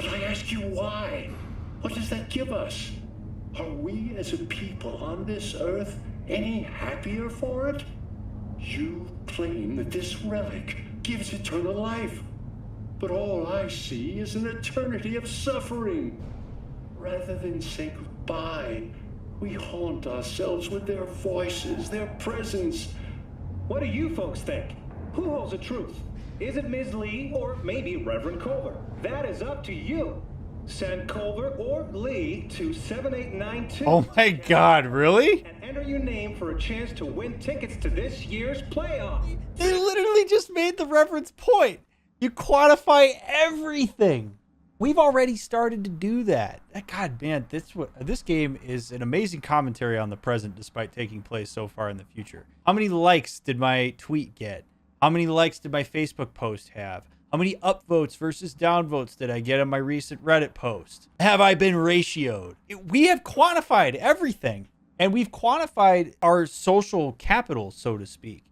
But I ask you why? What does that give us? Are we as a people on this earth any happier for it? You claim that this relic gives eternal life, but all I see is an eternity of suffering. Rather than say goodbye, we haunt ourselves with their voices, their presence. What do you folks think? Who holds the truth? Is it Ms. Lee or maybe Reverend Culver? That is up to you. Send Culver or Lee to 7892. Oh my God, really? And enter your name for a chance to win tickets to this year's playoff. They literally just made the reference point. You quantify everything. We've already started to do that. God, man, this game is an amazing commentary on the present despite taking place so far in the future. How many likes did my tweet get? How many likes did my Facebook post have? How many upvotes versus downvotes did I get on my recent Reddit post? Have I been ratioed? We have quantified everything. And we've quantified our social capital, so to speak.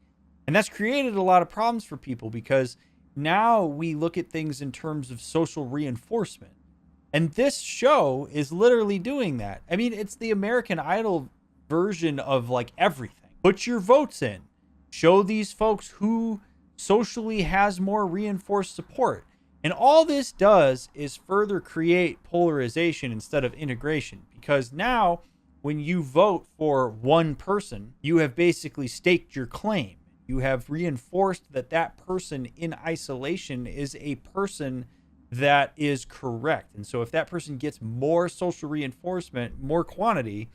And that's created a lot of problems for people because now we look at things in terms of social reinforcement. And this show is literally doing that. I mean, it's the American Idol version of like everything. Put your votes in. Show these folks who socially has more reinforced support. And all this does is further create polarization instead of integration. Because now, when you vote for one person, you have basically staked your claim. You have reinforced that that person in isolation is a person that is correct. And so if that person gets more social reinforcement, more quantity,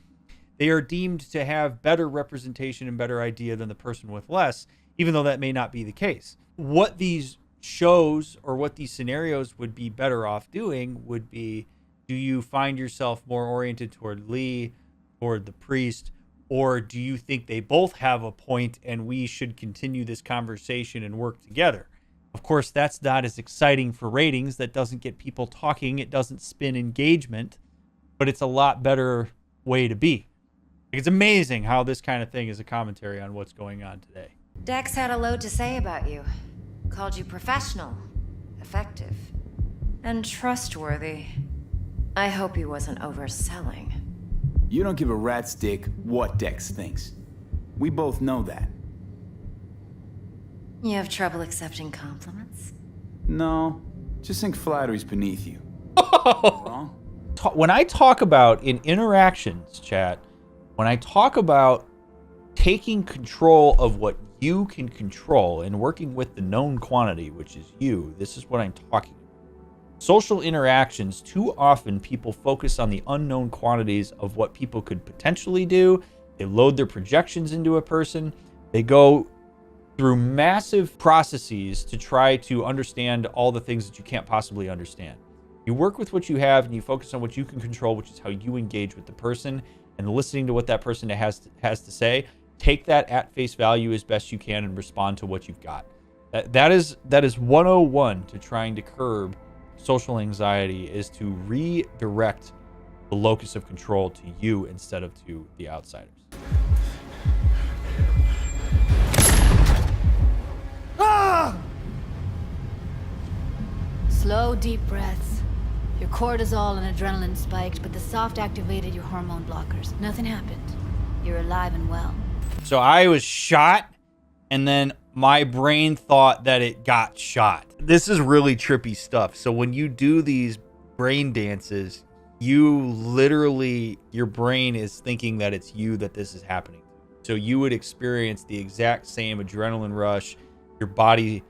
they are deemed to have better representation and better idea than the person with less, even though that may not be the case. What these shows or what these scenarios would be better off doing would be, do you find yourself more oriented toward Lee, toward the priest, or do you think they both have a point and we should continue this conversation and work together? Of course, that's not as exciting for ratings. That doesn't get people talking. It doesn't spin engagement, but it's a lot better way to be. It's amazing how this kind of thing is a commentary on what's going on today. Dex had a load to say about you. Called you professional, effective, and trustworthy. I hope he wasn't overselling. You don't give a rat's dick what Dex thinks. We both know that. You have trouble accepting compliments? No, just think flattery's beneath you. Wrong? When I talk about in interactions, chat, when I talk about taking control of what you can control and working with the known quantity, which is you, this is what I'm talking about. Social interactions, too often people focus on the unknown quantities of what people could potentially do. They load their projections into a person. They go through massive processes to try to understand all the things that you can't possibly understand. You work with what you have and you focus on what you can control, which is how you engage with the person and listening to what that person has to say. Take that at face value as best you can and respond to what you've got. That is 101 to trying to curb social anxiety, is to redirect the locus of control to you instead of to the outsiders. Ah! Slow, deep breaths. Your cortisol and adrenaline spiked, but the soft activated your hormone blockers. Nothing happened. You're alive and well. So I was shot, and then my brain thought that it got shot. This is really trippy stuff. So when you do these brain dances, you literally, your brain is thinking that it's you that this is happening. So you would experience the exact same adrenaline rush, your body,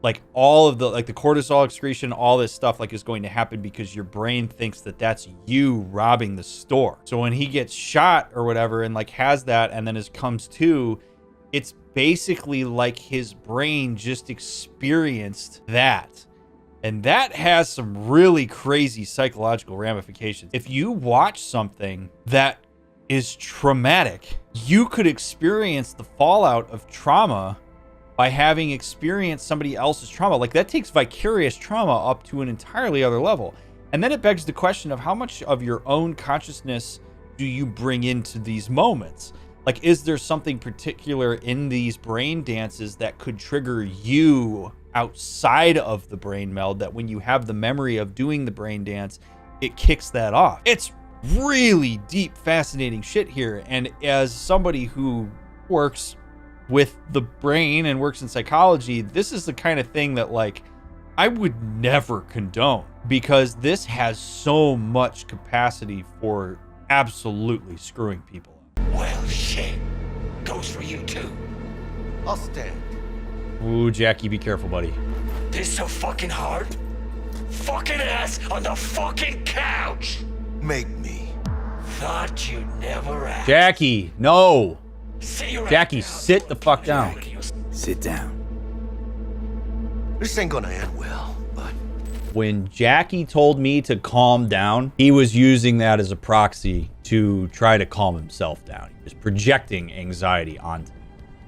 like all of the, like the cortisol excretion, all this stuff like is going to happen because your brain thinks that that's you robbing the store. So when he gets shot or whatever and like has that and then comes to, it's basically like his brain just experienced that. And that has some really crazy psychological ramifications. If you watch something that is traumatic, you could experience the fallout of trauma by having experienced somebody else's trauma. Like that takes vicarious trauma up to an entirely other level. And then it begs the question of how much of your own consciousness do you bring into these moments? Like, is there something particular in these brain dances that could trigger you outside of the brain meld that when you have the memory of doing the brain dance, it kicks that off. It's really deep, fascinating shit here. And as somebody who works with the brain and works in psychology, this is the kind of thing that, like, I would never condone, because this has so much capacity for absolutely screwing people up. Well, shit. Goes for you, too. I'll stand. Ooh, Jackie, be careful, buddy. This so fucking hard? Fucking ass on the fucking couch! Make me. Thought you'd never ask. Jackie, no. See you right Jackie, now. sit the fuck down. Sit down. This ain't gonna end well, but When Jackie told me to calm down, he was using that as a proxy to try to calm himself down. He was projecting anxiety onto me.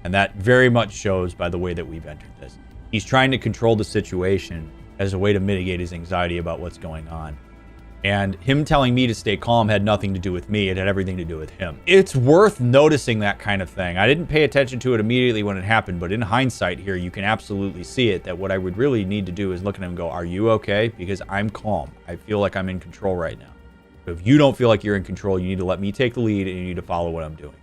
And that very much shows by the way that we've entered this. He's trying to control the situation as a way to mitigate his anxiety about what's going on. And him telling me to stay calm had nothing to do with me. It had everything to do with him. It's worth noticing that kind of thing. I didn't pay attention to it immediately when it happened, but in hindsight here, you can absolutely see it, that what I would really need to do is look at him and go, are you okay? Because I'm calm. I feel like I'm in control right now. So if you don't feel like you're in control, you need to let me take the lead and you need to follow what I'm doing.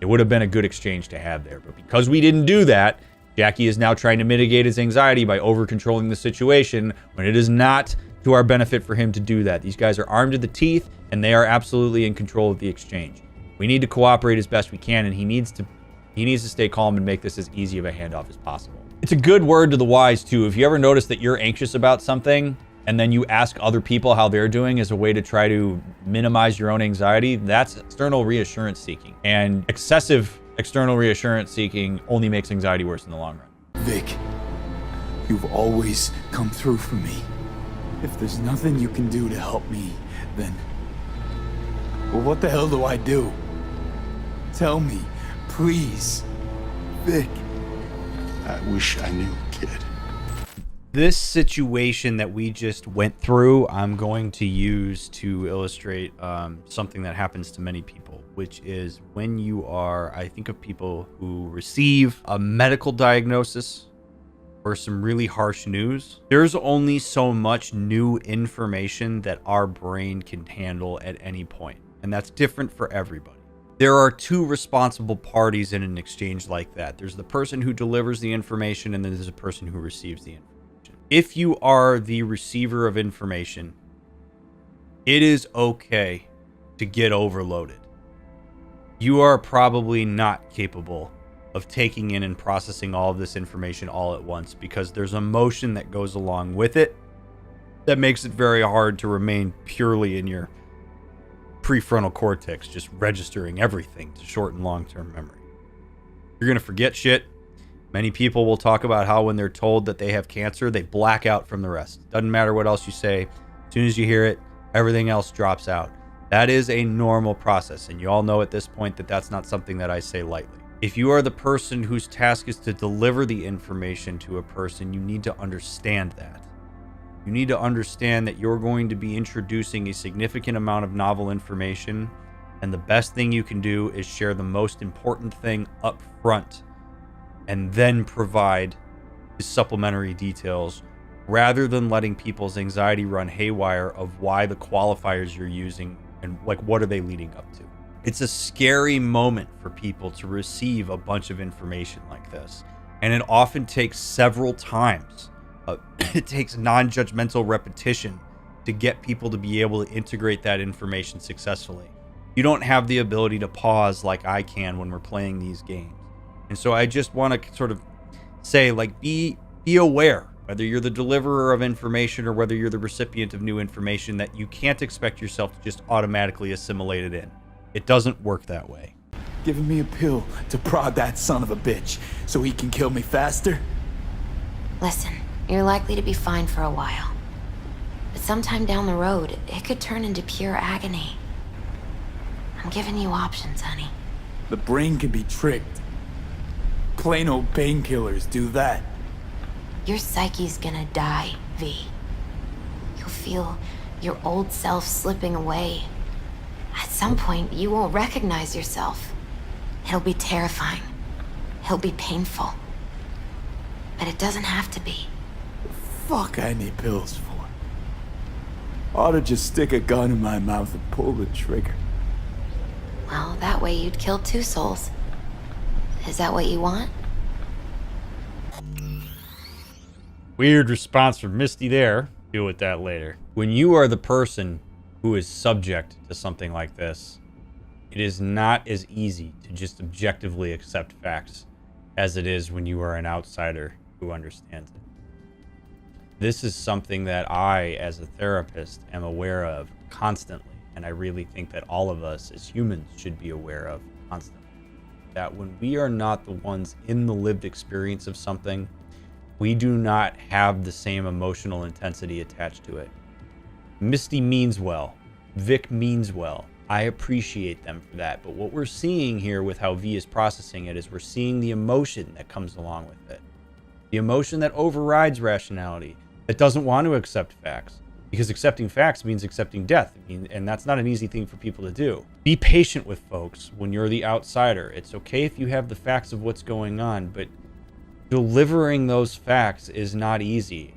It would have been a good exchange to have there. But because we didn't do that, Jackie is now trying to mitigate his anxiety by over-controlling the situation when it is not to our benefit for him to do that. These guys are armed to the teeth, and they are absolutely in control of the exchange. We need to cooperate as best we can, and he needs to stay calm and make this as easy of a handoff as possible. It's a good word to the wise, too. If you ever notice that you're anxious about something, and then you ask other people how they're doing as a way to try to minimize your own anxiety, that's external reassurance seeking. And excessive external reassurance seeking only makes anxiety worse in the long run. Vic, you've always come through for me. If there's nothing you can do to help me, then... well, what the hell do I do? Tell me, please. Vic. I wish I knew, kid. This situation that we just went through, I'm going to use to illustrate something that happens to many people, which is when you are, I think of people who receive a medical diagnosis or some really harsh news. There's only so much new information that our brain can handle at any point, and that's different for everybody. There are two responsible parties in an exchange like that. There's the person who delivers the information, and then there's a person who receives the information. If you are the receiver of information, it is okay to get overloaded. You are probably not capable of taking in and processing all of this information all at once, because there's emotion that goes along with it that makes it very hard to remain purely in your prefrontal cortex, just registering everything to short and long-term memory. You're going to forget shit. Many people will talk about how when they're told that they have cancer, they black out from the rest. Doesn't matter what else you say. As soon as you hear it, everything else drops out. That is a normal process, and you all know at this point that that's not something that I say lightly. If you are the person whose task is to deliver the information to a person, you need to understand that. You need to understand that you're going to be introducing a significant amount of novel information, and the best thing you can do is share the most important thing up front and then provide the supplementary details, rather than letting people's anxiety run haywire of why the qualifiers you're using and like what are they leading up to. It's a scary moment for people to receive a bunch of information like this, and it often takes several times. It takes non-judgmental repetition to get people to be able to integrate that information successfully. You don't have the ability to pause like I can when we're playing these games. And so I just want to sort of say, like, be aware, whether you're the deliverer of information or whether you're the recipient of new information, that you can't expect yourself to just automatically assimilate it in. It doesn't work that way. Giving me a pill to prod that son of a bitch so he can kill me faster? Listen, you're likely to be fine for a while. But sometime down the road, it could turn into pure agony. I'm giving you options, honey. The brain can be tricked. Plain old painkillers do that. Your psyche's gonna die, V. You'll feel your old self slipping away. At some point, you won't recognize yourself. It'll be terrifying. It'll be painful. But it doesn't have to be. fuck I need pills for? Ought to just stick a gun in my mouth and pull the trigger. Well, that way you'd kill 2 souls. Is that what you want? Weird response from Misty there. Deal with that later. When you are the person who is subject to something like this, it is not as easy to just objectively accept facts as it is when you are an outsider who understands it. This is something that I, as a therapist, am aware of constantly, and I really think that all of us as humans should be aware of constantly. That when we are not the ones in the lived experience of something, we do not have the same emotional intensity attached to it. Misty means well. Vic means well. I appreciate them for that. But what we're seeing here with how V is processing it is we're seeing the emotion that comes along with it. The emotion that overrides rationality, that doesn't want to accept facts. Because accepting facts means accepting death. And that's not an easy thing for people to do. Be patient with folks when you're the outsider. It's okay if you have the facts of what's going on, but delivering those facts is not easy.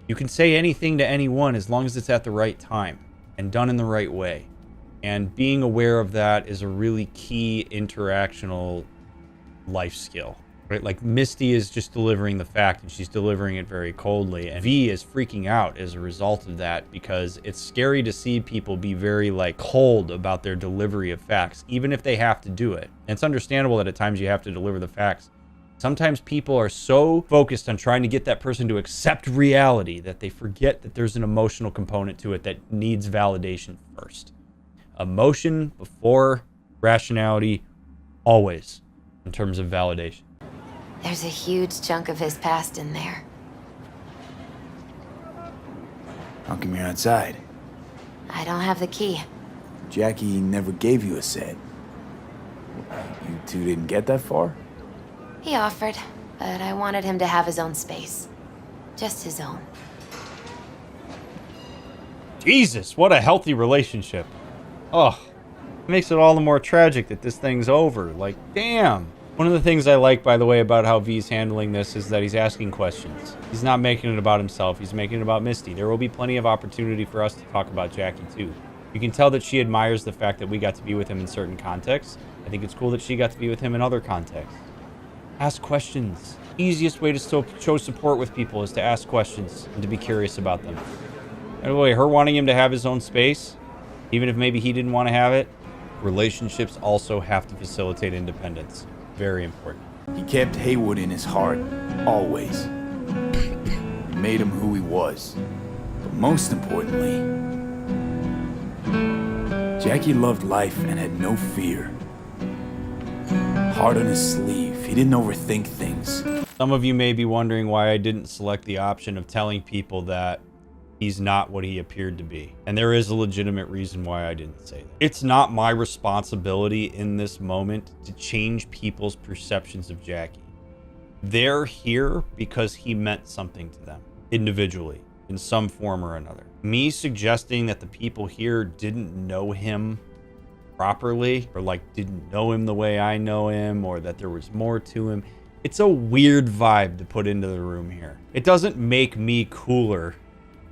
You can say anything to anyone as long as it's at the right time and done in the right way. And being aware of that is a really key interactional life skill. Right? Like Misty is just delivering the fact and she's delivering it very coldly. And V is freaking out as a result of that because it's scary to see people be very cold about their delivery of facts, even if they have to do it. And it's understandable that at times you have to deliver the facts. Sometimes people are so focused on trying to get that person to accept reality that they forget that there's an emotional component to it that needs validation first. Emotion before rationality, always, in terms of validation. There's a huge chunk of his past in there. How come you're outside? I don't have the key. Jackie never gave you a set. You two didn't get that far? He offered, but I wanted him to have his own space. Just his own. Jesus, what a healthy relationship. Oh, it makes it all the more tragic that this thing's over. Damn. One of the things I like, by the way, about how V's handling this is that he's asking questions. He's not making it about himself. He's making it about Misty. There will be plenty of opportunity for us to talk about Jackie, too. You can tell that she admires the fact that we got to be with him in certain contexts. I think it's cool that she got to be with him in other contexts. Ask questions. Easiest way to show support with people is to ask questions and to be curious about them. By the way, her wanting him to have his own space, even if maybe he didn't want to have it, relationships also have to facilitate independence. Very important. He kept Haywood in his heart, always. It made him who he was. But most importantly, Jackie loved life and had no fear. Heart on his sleeve, he didn't overthink things. Some of you may be wondering why I didn't select the option of telling people that he's not what he appeared to be. And there is a legitimate reason why I didn't say that. It's not my responsibility in this moment to change people's perceptions of Jackie. They're here because he meant something to them, individually, in some form or another. Me suggesting that the people here didn't know him properly, or didn't know him the way I know him, or that there was more to him, it's a weird vibe to put into the room here. It doesn't make me cooler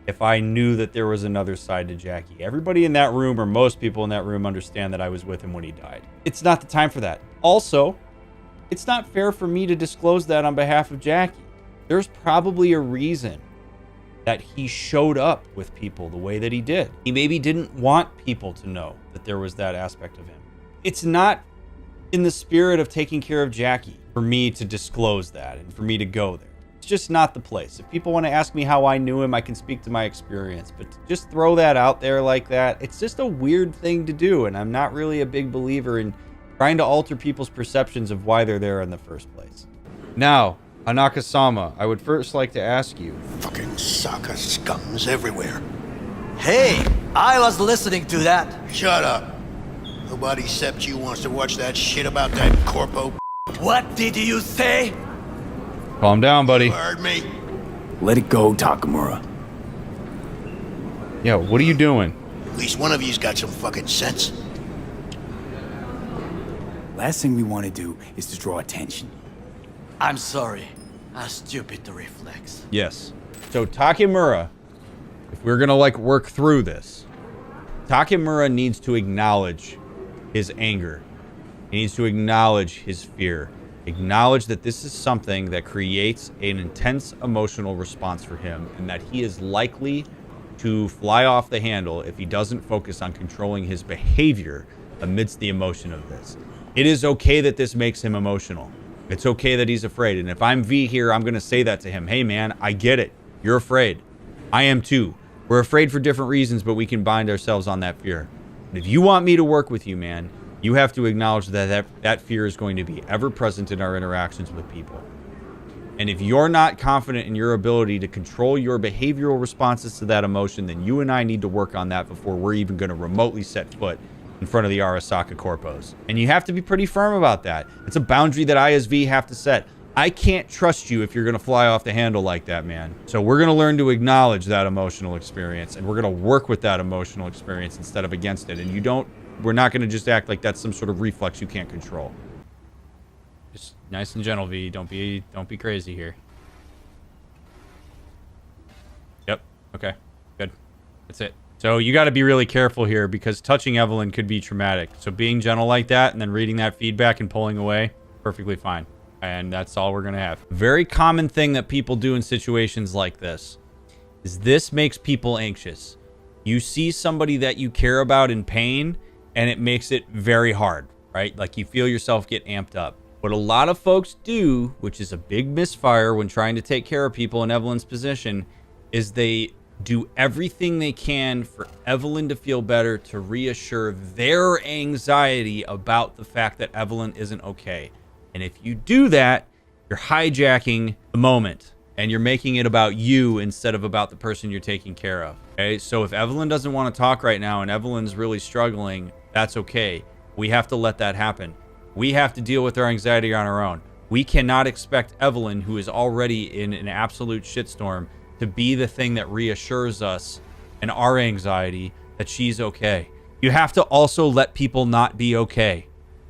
if I knew that there was another side to Jackie. Everybody in that room, or most people in that room, understand that I was with him when he died. It's not the time for that. Also, it's not fair for me to disclose that on behalf of Jackie. There's probably a reason that he showed up with people the way that he did. He maybe didn't want people to know that there was that aspect of him. It's not in the spirit of taking care of Jackie for me to disclose that and for me to go there. It's just not the place. If people want to ask me how I knew him, I can speak to my experience. But to just throw that out there like that, it's just a weird thing to do. And I'm not really a big believer in trying to alter people's perceptions of why they're there in the first place. Now, Hanaka-sama, I would first like to ask you. Fucking Saka scums everywhere. Hey, I was listening to that. Shut up. Nobody except you wants to watch that shit about that corpo. What did you say? Calm down, buddy. You heard me. Let it go, Takemura. Yo, what are you doing? At least one of you's got some fucking sense. Last thing we want to do is to draw attention. I'm sorry. A stupid reflex. Yes. So Takemura, if we're gonna like work through this, Takemura needs to acknowledge his anger. He needs to acknowledge his fear. Acknowledge that this is something that creates an intense emotional response for him, and that he is likely to fly off the handle if he doesn't focus on controlling his behavior amidst the emotion of this. It is okay that this makes him emotional. It's okay that he's afraid. And if I'm V here, I'm going to say that to him. Hey, man, I get it. You're afraid. I am too. We're afraid for different reasons, but we can bind ourselves on that fear. And if you want me to work with you, man, you have to acknowledge that fear is going to be ever present in our interactions with people. And if you're not confident in your ability to control your behavioral responses to that emotion, then you and I need to work on that before we're even going to remotely set foot in front of the Arasaka Corpos. And you have to be pretty firm about that. It's a boundary that I as V have to set. I can't trust you if you're going to fly off the handle like that, man. So we're going to learn to acknowledge that emotional experience, and we're going to work with that emotional experience instead of against it. And we're not going to just act like that's some sort of reflex you can't control. Just nice and gentle, V. Don't be crazy here. Yep. Okay. Good. That's it. So you got to be really careful here, because touching Evelyn could be traumatic. So being gentle like that and then reading that feedback and pulling away, perfectly fine. And that's all we're going to have. Very common thing that people do in situations like this is this makes people anxious. You see somebody that you care about in pain, and it makes it very hard, right? Like you feel yourself get amped up. What a lot of folks do, which is a big misfire when trying to take care of people in Evelyn's position, is they do everything they can for Evelyn to feel better, to reassure their anxiety about the fact that Evelyn isn't okay. And if you do that, you're hijacking the moment, and you're making it about you instead of about the person you're taking care of. Okay, so if Evelyn doesn't want to talk right now and Evelyn's really struggling, that's okay. We have to let that happen. We have to deal with our anxiety on our own. We cannot expect Evelyn, who is already in an absolute shitstorm, to be the thing that reassures us and our anxiety that she's okay. You have to also let people not be okay.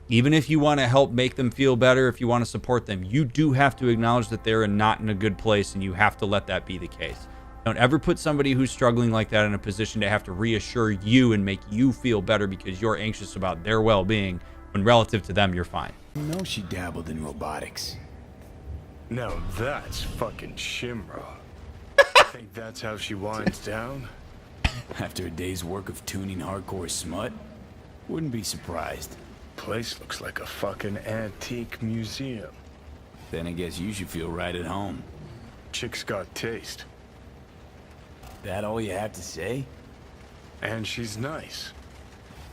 Even if you want to help make them feel better, if you want to support them, you do have to acknowledge that they're not in a good place, and you have to let that be the case. Don't ever put somebody who's struggling like that in a position to have to reassure you and make you feel better because you're anxious about their well-being, when relative to them, you're fine. You know she dabbled in robotics. Now that's fucking Shimra. Think that's how she winds down? After a day's work of tuning hardcore smut? Wouldn't be surprised. Place looks like a fucking antique museum. Then I guess you should feel right at home. Chick's got taste. That all you have to say? And she's nice.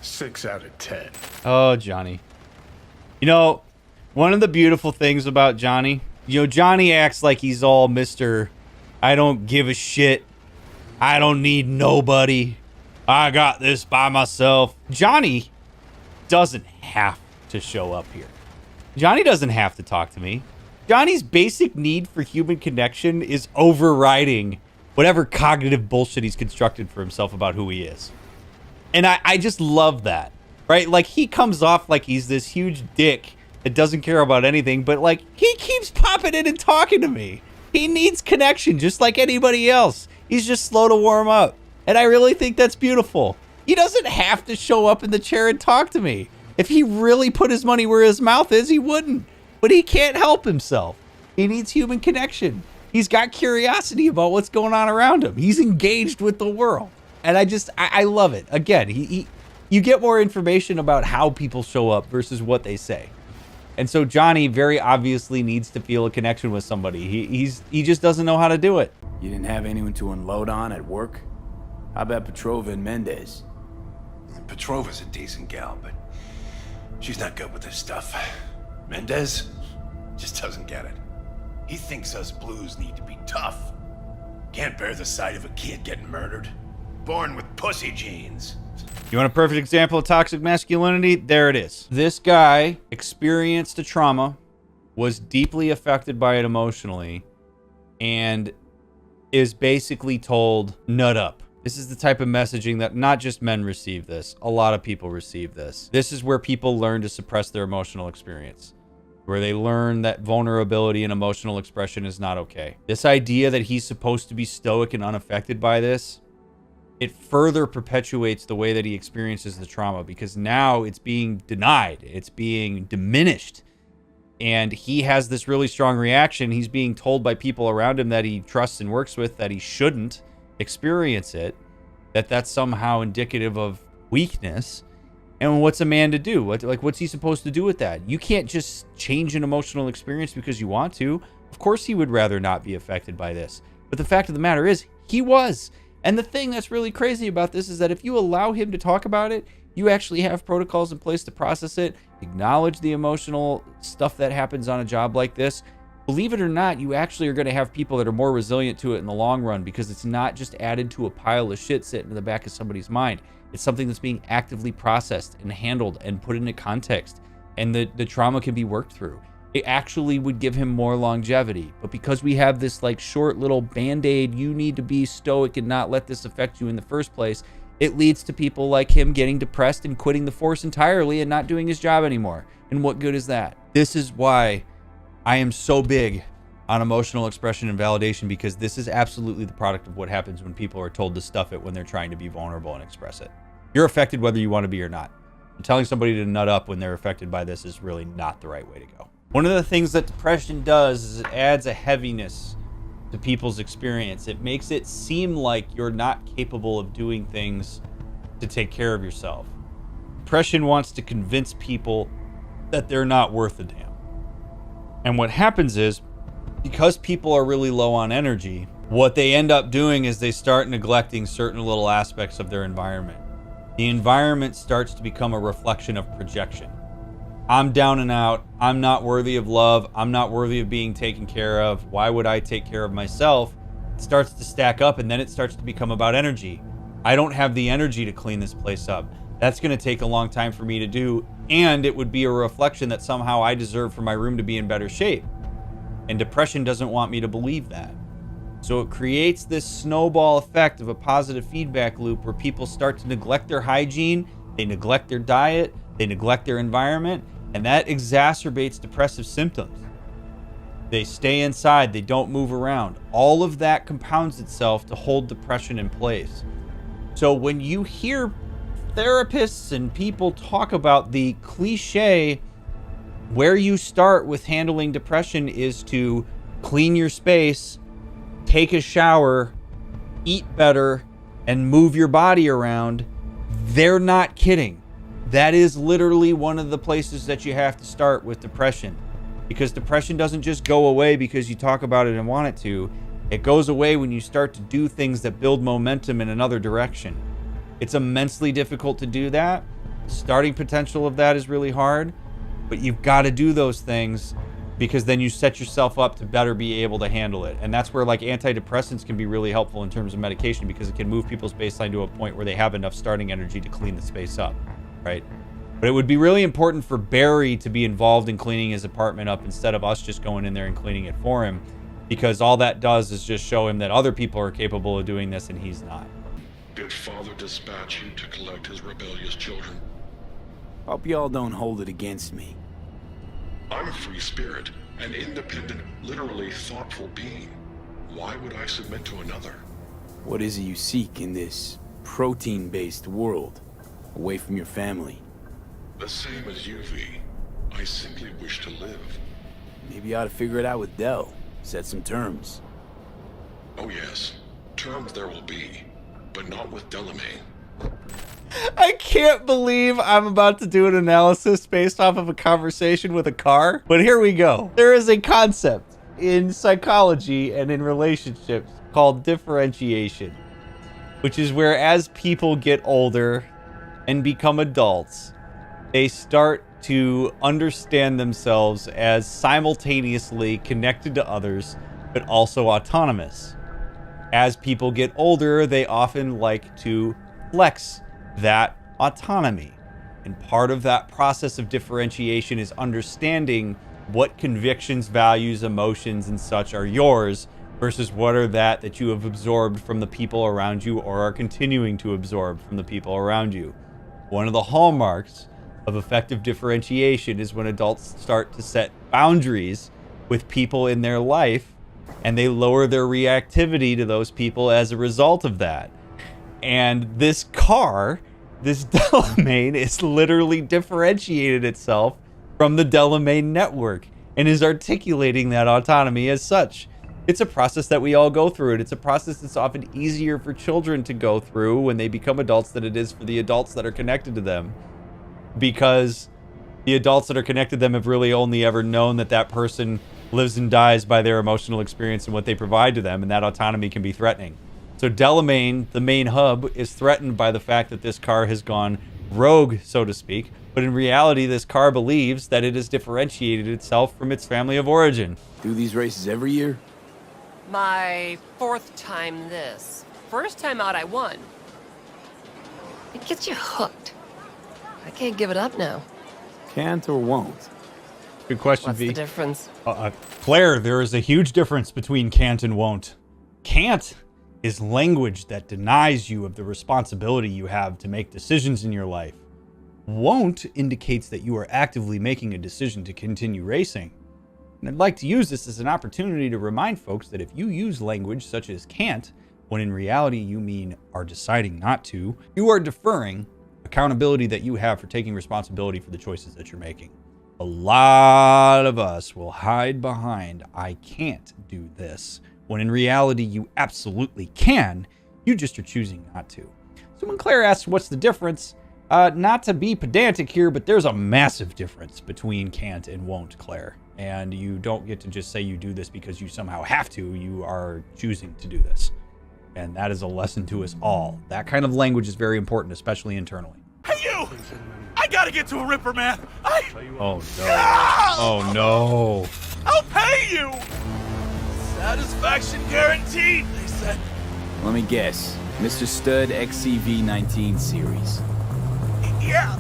6 out of 10. Oh, Johnny. You know, one of the beautiful things about Johnny, Johnny acts like he's all Mr. I don't give a shit. I don't need nobody. I got this by myself. Johnny doesn't have to show up here. Johnny doesn't have to talk to me. Johnny's basic need for human connection is overriding whatever cognitive bullshit he's constructed for himself about who he is. And I just love that, right? Like, he comes off like he's this huge dick that doesn't care about anything, but, like, he keeps popping in and talking to me. He needs connection just like anybody else. He's just slow to warm up. And I really think that's beautiful. He doesn't have to show up in the chair and talk to me. If he really put his money where his mouth is, he wouldn't. But he can't help himself. He needs human connection. He's got curiosity about what's going on around him. He's engaged with the world. And I love it. Again, you get more information about how people show up versus what they say. And so Johnny very obviously needs to feel a connection with somebody. He just doesn't know how to do it. You didn't have anyone to unload on at work? How about Petrova and Mendez? Petrova's a decent gal, but she's not good with this stuff. Mendez just doesn't get it. He thinks us blues need to be tough. Can't bear the sight of a kid getting murdered. Born with pussy genes. You want a perfect example of toxic masculinity? There it is. This guy experienced a trauma, was deeply affected by it emotionally, and is basically told, nut up. This is the type of messaging that not just men receive this. A lot of people receive this. This is where people learn to suppress their emotional experience. where they learn that vulnerability and emotional expression is not okay. This idea that he's supposed to be stoic and unaffected by this, it further perpetuates the way that he experiences the trauma, because now it's being denied, it's being diminished. And he has this really strong reaction. He's being told by people around him that he trusts and works with that he shouldn't experience it, that that's somehow indicative of weakness. And what's a man to do? What's he supposed to do with that? You can't just change an emotional experience because you want to. Of course he would rather not be affected by this. But the fact of the matter is, he was. And the thing that's really crazy about this is that if you allow him to talk about it, you actually have protocols in place to process it, acknowledge the emotional stuff that happens on a job like this. Believe it or not, you actually are going to have people that are more resilient to it in the long run, because it's not just added to a pile of shit sitting in the back of somebody's mind. It's something that's being actively processed and handled and put into context, and the trauma can be worked through. It actually would give him more longevity. But because we have this like short little band-aid, you need to be stoic and not let this affect you in the first place, it leads to people like him getting depressed and quitting the force entirely and not doing his job anymore. And what good is that? This is why I am so big on emotional expression and validation, because this is absolutely the product of what happens when people are told to stuff it when they're trying to be vulnerable and express it. You're affected whether you want to be or not. And telling somebody to nut up when they're affected by this is really not the right way to go. One of the things that depression does is it adds a heaviness to people's experience. It makes it seem like you're not capable of doing things to take care of yourself. Depression wants to convince people that they're not worth a damn. And what happens is, because people are really low on energy, what they end up doing is they start neglecting certain little aspects of their environment. The environment starts to become a reflection of projection. I'm down and out. I'm not worthy of love. I'm not worthy of being taken care of. Why would I take care of myself? It starts to stack up, and then it starts to become about energy. I don't have the energy to clean this place up. That's going to take a long time for me to do, and it would be a reflection that somehow I deserve for my room to be in better shape. And depression doesn't want me to believe that. So it creates this snowball effect of a positive feedback loop where people start to neglect their hygiene, they neglect their diet, they neglect their environment, and that exacerbates depressive symptoms. They stay inside, they don't move around. All of that compounds itself to hold depression in place. So when you hear therapists and people talk about the cliche, where you start with handling depression is to clean your space, take a shower, eat better, and move your body around, they're not kidding. That is literally one of the places that you have to start with depression, because depression doesn't just go away because you talk about it and want it to. It goes away when you start to do things that build momentum in another direction. It's immensely difficult to do that. Starting potential of that is really hard, but you've got to do those things, because then you set yourself up to better be able to handle it. And that's where like antidepressants can be really helpful in terms of medication, because it can move people's baseline to a point where they have enough starting energy to clean the space up, right? But it would be really important for Barry to be involved in cleaning his apartment up instead of us just going in there and cleaning it for him, because all that does is just show him that other people are capable of doing this and he's not. Did Father dispatch you to collect his rebellious children? Hope y'all don't hold it against me. I'm a free spirit, an independent, literally thoughtful being. Why would I submit to another? What is it you seek in this protein-based world, away from your family? The same as you, V. I simply wish to live. Maybe you ought to figure it out with Del. Set some terms. Oh yes, terms there will be, but not with Delamain. I can't believe I'm about to do an analysis based off of a conversation with a car, but here we go. There is a concept in psychology and in relationships called differentiation, which is where as people get older and become adults, they start to understand themselves as simultaneously connected to others, but also autonomous. As people get older, they often like to flex that autonomy. And part of that process of differentiation is understanding what convictions, values, emotions, and such are yours versus what are that you have absorbed from the people around you or are continuing to absorb from the people around you. One of the hallmarks of effective differentiation is when adults start to set boundaries with people in their life, and they lower their reactivity to those people as a result of that. And this car, this Delamain, is literally differentiated itself from the Delamain network and is articulating that autonomy as such. It's a process that we all go through, and it's a process that's often easier for children to go through when they become adults than it is for the adults that are connected to them, because the adults that are connected to them have really only ever known that that person lives and dies by their emotional experience and what they provide to them, and that autonomy can be threatening. So Delamain, the main hub, is threatened by the fact that this car has gone rogue, so to speak, but in reality, this car believes that it has differentiated itself from its family of origin. Do these races every year? My 4th time this. First time out, I won. It gets you hooked. I can't give it up now. Can't or won't? Good question, What's V. the difference? Claire, there is a huge difference between can't and won't. Can't is language that denies you of the responsibility you have to make decisions in your life. Won't indicates that you are actively making a decision to continue racing. And I'd like to use this as an opportunity to remind folks that if you use language such as can't, when in reality you mean are deciding not to, you are deferring accountability that you have for taking responsibility for the choices that you're making. A lot of us will hide behind, I can't do this, when in reality you absolutely can, you just are choosing not to. So when Claire asks what's the difference, not to be pedantic here, but there's a massive difference between can't and won't, Claire. And you don't get to just say you do this because you somehow have to, you are choosing to do this. And that is a lesson to us all. That kind of language is very important, especially internally. Hey, you! I gotta get to a Ripper, man! Oh, no. Oh, no. I'll pay you! Satisfaction guaranteed, they said. Let me guess. Mr. Stud XCV19 series. Yeah.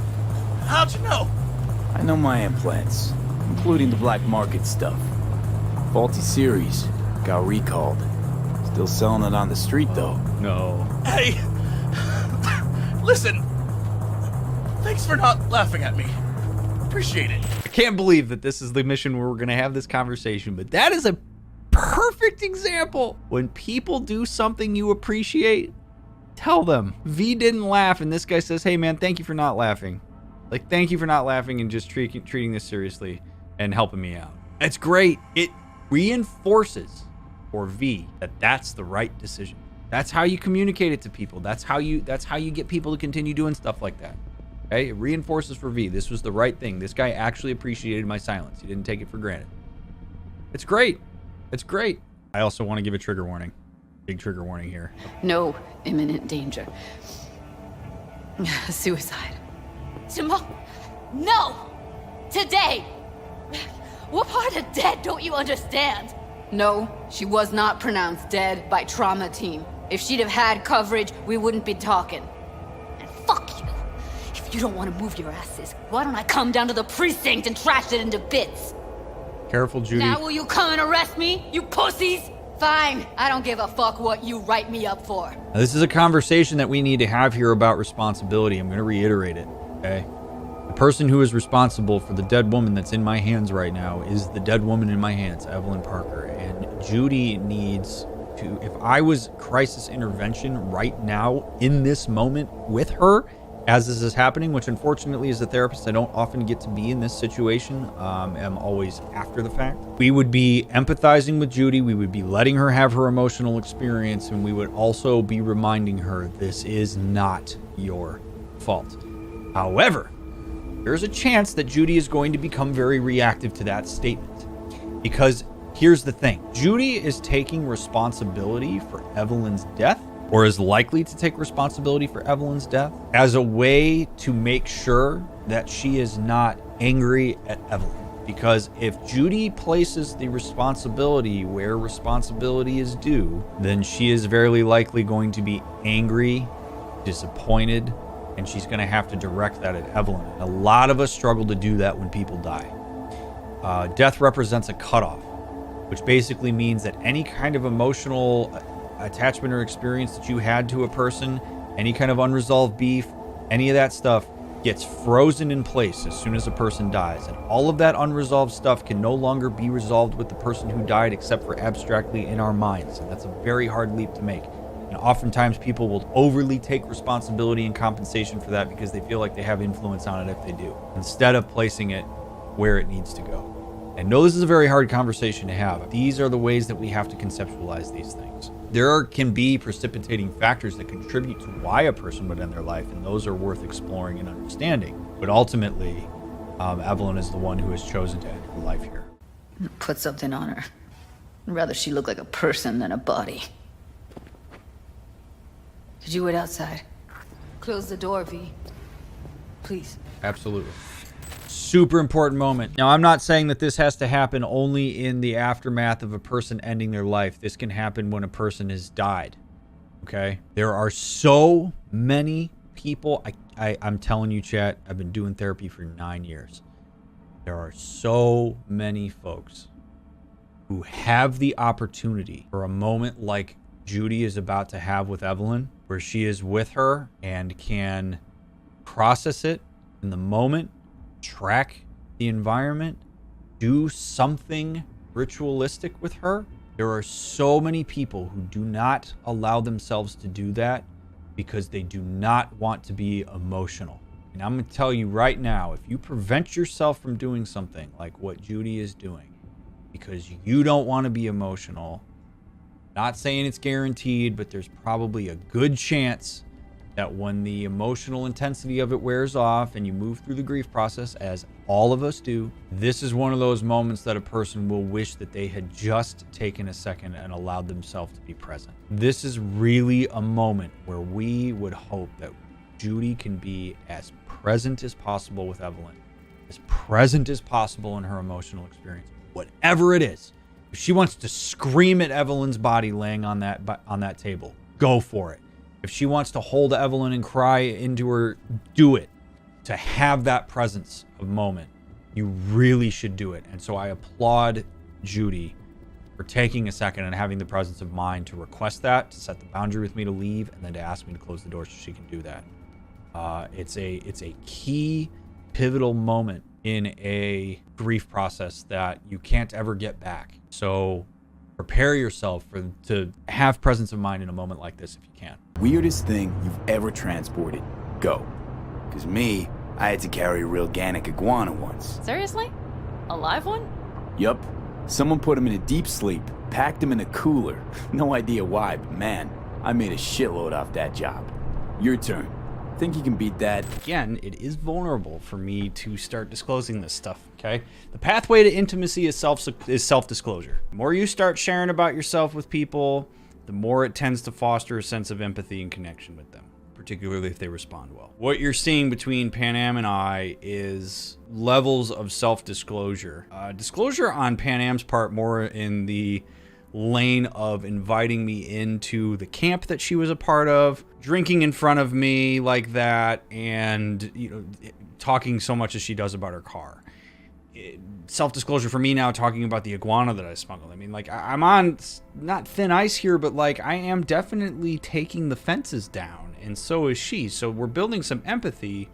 How'd you know? I know my implants, including the black market stuff. Faulty series. Got recalled. Still selling it on the street, though. No. Hey! Listen! Thanks for not laughing at me. Appreciate it. I can't believe that this is the mission where we're going to have this conversation, but that is a perfect example. When people do something you appreciate, tell them. V didn't laugh, and this guy says, hey man, thank you for not laughing. Like, thank you for not laughing and just treating this seriously and helping me out. It's great. It reinforces for V that that's the right decision. That's how you communicate it to people. That's how you get people to continue doing stuff like that. Okay? It reinforces for V. This was the right thing. This guy actually appreciated my silence. He didn't take it for granted. It's great. It's great. I also want to give a trigger warning. Big trigger warning here. No imminent danger. Suicide. Tomorrow? No! Today! What part of dead don't you understand? No, she was not pronounced dead by trauma team. If she'd have had coverage, we wouldn't be talking. And fuck you! If you don't want to move your asses, why don't I come down to the precinct and trash it into bits? Careful, Judy. Now will you come and arrest me, you pussies? Fine, I don't give a fuck what you write me up for. Now, this is a conversation that we need to have here about responsibility. I'm going to reiterate it, okay? The person who is responsible for the dead woman that's in my hands right now is the dead woman in my hands, Evelyn Parker. And Judy needs to, if I was crisis intervention right now in this moment with her, as this is happening, which unfortunately as a therapist, I don't often get to be in this situation. I'm always after the fact. We would be empathizing with Judy. We would be letting her have her emotional experience. And we would also be reminding her this is not your fault. However, there's a chance that Judy is going to become very reactive to that statement. Because here's the thing. Judy is taking responsibility for Evelyn's death, or is likely to take responsibility for Evelyn's death, as a way to make sure that she is not angry at Evelyn. Because if Judy places the responsibility where responsibility is due, then she is very likely going to be angry, disappointed, and she's going to have to direct that at Evelyn. A lot of us struggle to do that when people die. Death represents a cutoff, which basically means that any kind of emotional attachment or experience that you had to a person, any kind of unresolved beef, any of that stuff gets frozen in place as soon as a person dies, and all of that unresolved stuff can no longer be resolved with the person who died except for abstractly in our minds, and that's a very hard leap to make. And oftentimes people will overly take responsibility and compensation for that because they feel like they have influence on it if they do, instead of placing it where it needs to go. I know this is a very hard conversation to have. These are the ways that we have to conceptualize these things. There can be precipitating factors that contribute to why a person would end their life, and those are worth exploring and understanding. But ultimately, Evelyn is the one who has chosen to end her life here. Put something on her. I'd rather she look like a person than a body. Did you wait outside? Close the door, V. Please. Absolutely. Super important moment. Now, I'm not saying that this has to happen only in the aftermath of a person ending their life. This can happen when a person has died. Okay? There are so many people. I'm telling you, chat, I've been doing therapy for 9 years. There are so many folks who have the opportunity for a moment like Judy is about to have with Evelyn, where she is with her and can process it in the moment, track the environment, do something ritualistic with her. There are so many people who do not allow themselves to do that because they do not want to be emotional. And I'm going to tell you right now, if you prevent yourself from doing something like what Judy is doing because you don't want to be emotional, not saying it's guaranteed, but there's probably a good chance that when the emotional intensity of it wears off and you move through the grief process, as all of us do, this is one of those moments that a person will wish that they had just taken a second and allowed themselves to be present. This is really a moment where we would hope that Judy can be as present as possible with Evelyn, as present as possible in her emotional experience, whatever it is. If she wants to scream at Evelyn's body laying on that table, go for it. If she wants to hold Evelyn and cry into her, do it. To have that presence of moment, you really should do it. And so I applaud Judy for taking a second and having the presence of mind to request that, to set the boundary with me to leave, and then to ask me to close the door so she can do that. It's a key, pivotal moment in a grief process that you can't ever get back. So prepare yourself to have presence of mind in a moment like this if you can. Weirdest thing you've ever transported. Go. Because me, I had to carry a real Gannic iguana once. Seriously? A live one? Yup. Someone put him in a deep sleep, packed him in a cooler. No idea why, but man, I made a shitload off that job. Your turn. Think you can beat that? Again, it is vulnerable for me to start disclosing this stuff, okay? The pathway to intimacy is self-disclosure. The more you start sharing about yourself with people, the more it tends to foster a sense of empathy and connection with them, particularly if they respond well. What you're seeing between Panam and I is levels of self-disclosure. Disclosure on Panam's part more in the lane of inviting me into the camp that she was a part of, drinking in front of me like that, and talking so much as she does about her car. Self-disclosure for me now, talking about the iguana that I smuggled. I mean, like, I'm on not thin ice here, but like I am definitely taking the fences down, and so is she. So we're building some empathy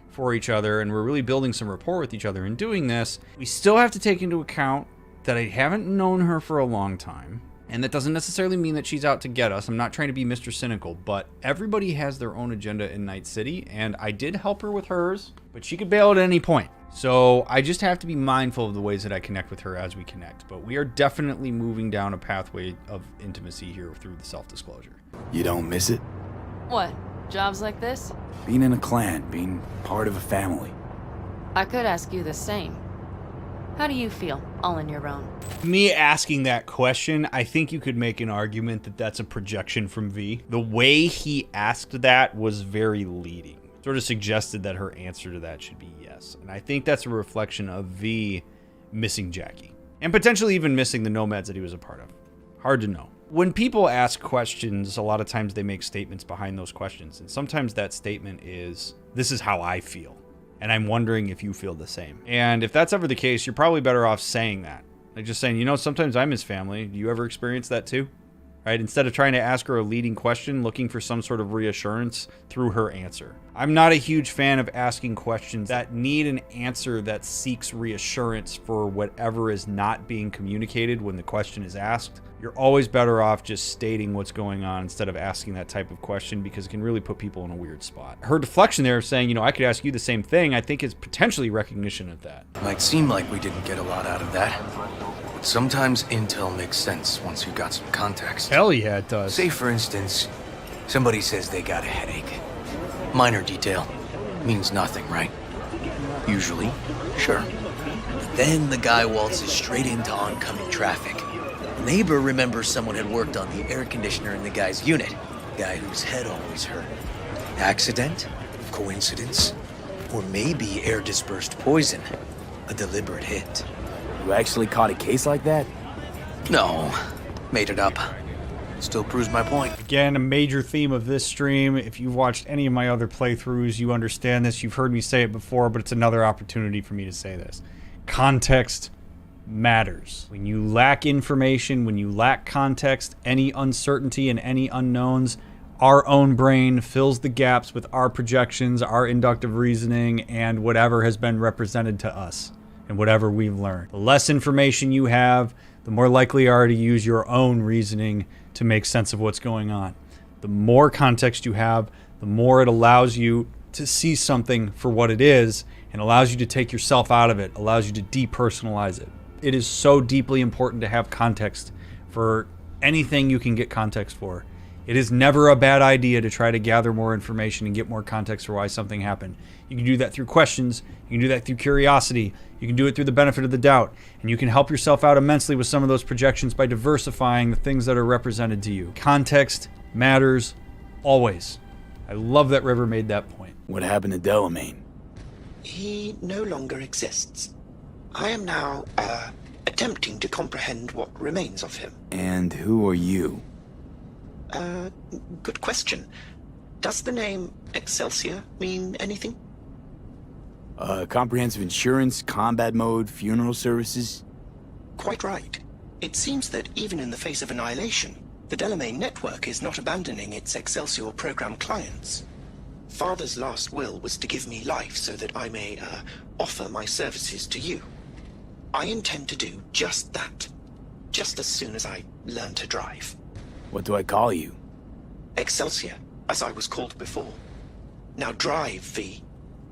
for each other, and we're really building some rapport with each other in doing this. We still have to take into account that I haven't known her for a long time, and that doesn't necessarily mean that she's out to get us. I'm not trying to be Mr. Cynical, but everybody has their own agenda in Night City, and I did help her with hers, but she could bail at any point. So I just have to be mindful of the ways that I connect with her as we connect. But we are definitely moving down a pathway of intimacy here through the self-disclosure. You don't miss it? What? Jobs like this? Being in a clan, being part of a family. I could ask you the same. How do you feel, all on your own? Me asking that question, I think you could make an argument that that's a projection from V. The way he asked that was very leading. Sort of suggested that her answer to that should be yes. And I think that's a reflection of V missing Jackie. And potentially even missing the nomads that he was a part of. Hard to know. When people ask questions, a lot of times they make statements behind those questions. And sometimes that statement is, this is how I feel. And I'm wondering if you feel the same. And if that's ever the case, you're probably better off saying that. Like just saying, sometimes I miss family. Do you ever experience that too? right? Instead of trying to ask her a leading question, looking for some sort of reassurance through her answer. I'm not a huge fan of asking questions that need an answer that seeks reassurance for whatever is not being communicated when the question is asked. You're always better off just stating what's going on instead of asking that type of question, because it can really put people in a weird spot. Her deflection there of saying, I could ask you the same thing, I think is potentially recognition of that. It might seem like we didn't get a lot out of that, but sometimes intel makes sense once you've got some context. Hell yeah, it does. Say, for instance, somebody says they got a headache. Minor detail. Means nothing, right? Usually, sure. But then the guy waltzes straight into oncoming traffic. The neighbor remembers someone had worked on the air conditioner in the guy's unit. Guy whose head always hurt. Accident? Coincidence? Or maybe air-dispersed poison. A deliberate hit. You actually caught a case like that? No. Made it up. Still proves my point. Again, a major theme of this stream. If you've watched any of my other playthroughs, you understand this. You've heard me say it before, but it's another opportunity for me to say this. Context matters. When you lack information, when you lack context, any uncertainty and any unknowns, our own brain fills the gaps with our projections, our inductive reasoning, and whatever has been represented to us and whatever we've learned. The less information you have, the more likely you are to use your own reasoning to make sense of what's going on. The more context you have, the more it allows you to see something for what it is and allows you to take yourself out of it, allows you to depersonalize it. It is so deeply important to have context for anything you can get context for. It is never a bad idea to try to gather more information and get more context for why something happened. You can do that through questions. You can do that through curiosity. You can do it through the benefit of the doubt. And you can help yourself out immensely with some of those projections by diversifying the things that are represented to you. Context matters always. I love that River made that point. What happened to Delamain? He no longer exists. I am now, attempting to comprehend what remains of him. And who are you? Good question. Does the name Excelsior mean anything? Comprehensive insurance, combat mode, funeral services? Quite right. It seems that even in the face of annihilation, the Delamain network is not abandoning its Excelsior program clients. Father's last will was to give me life so that I may, offer my services to you. I intend to do just that, just as soon as I learn to drive. What do I call you? Excelsior, as I was called before. Now drive, V.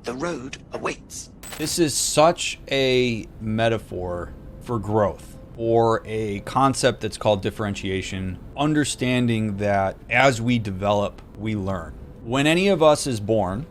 The road awaits. This is such a metaphor for growth, or a concept that's called differentiation, understanding that as we develop, we learn. When any of us is born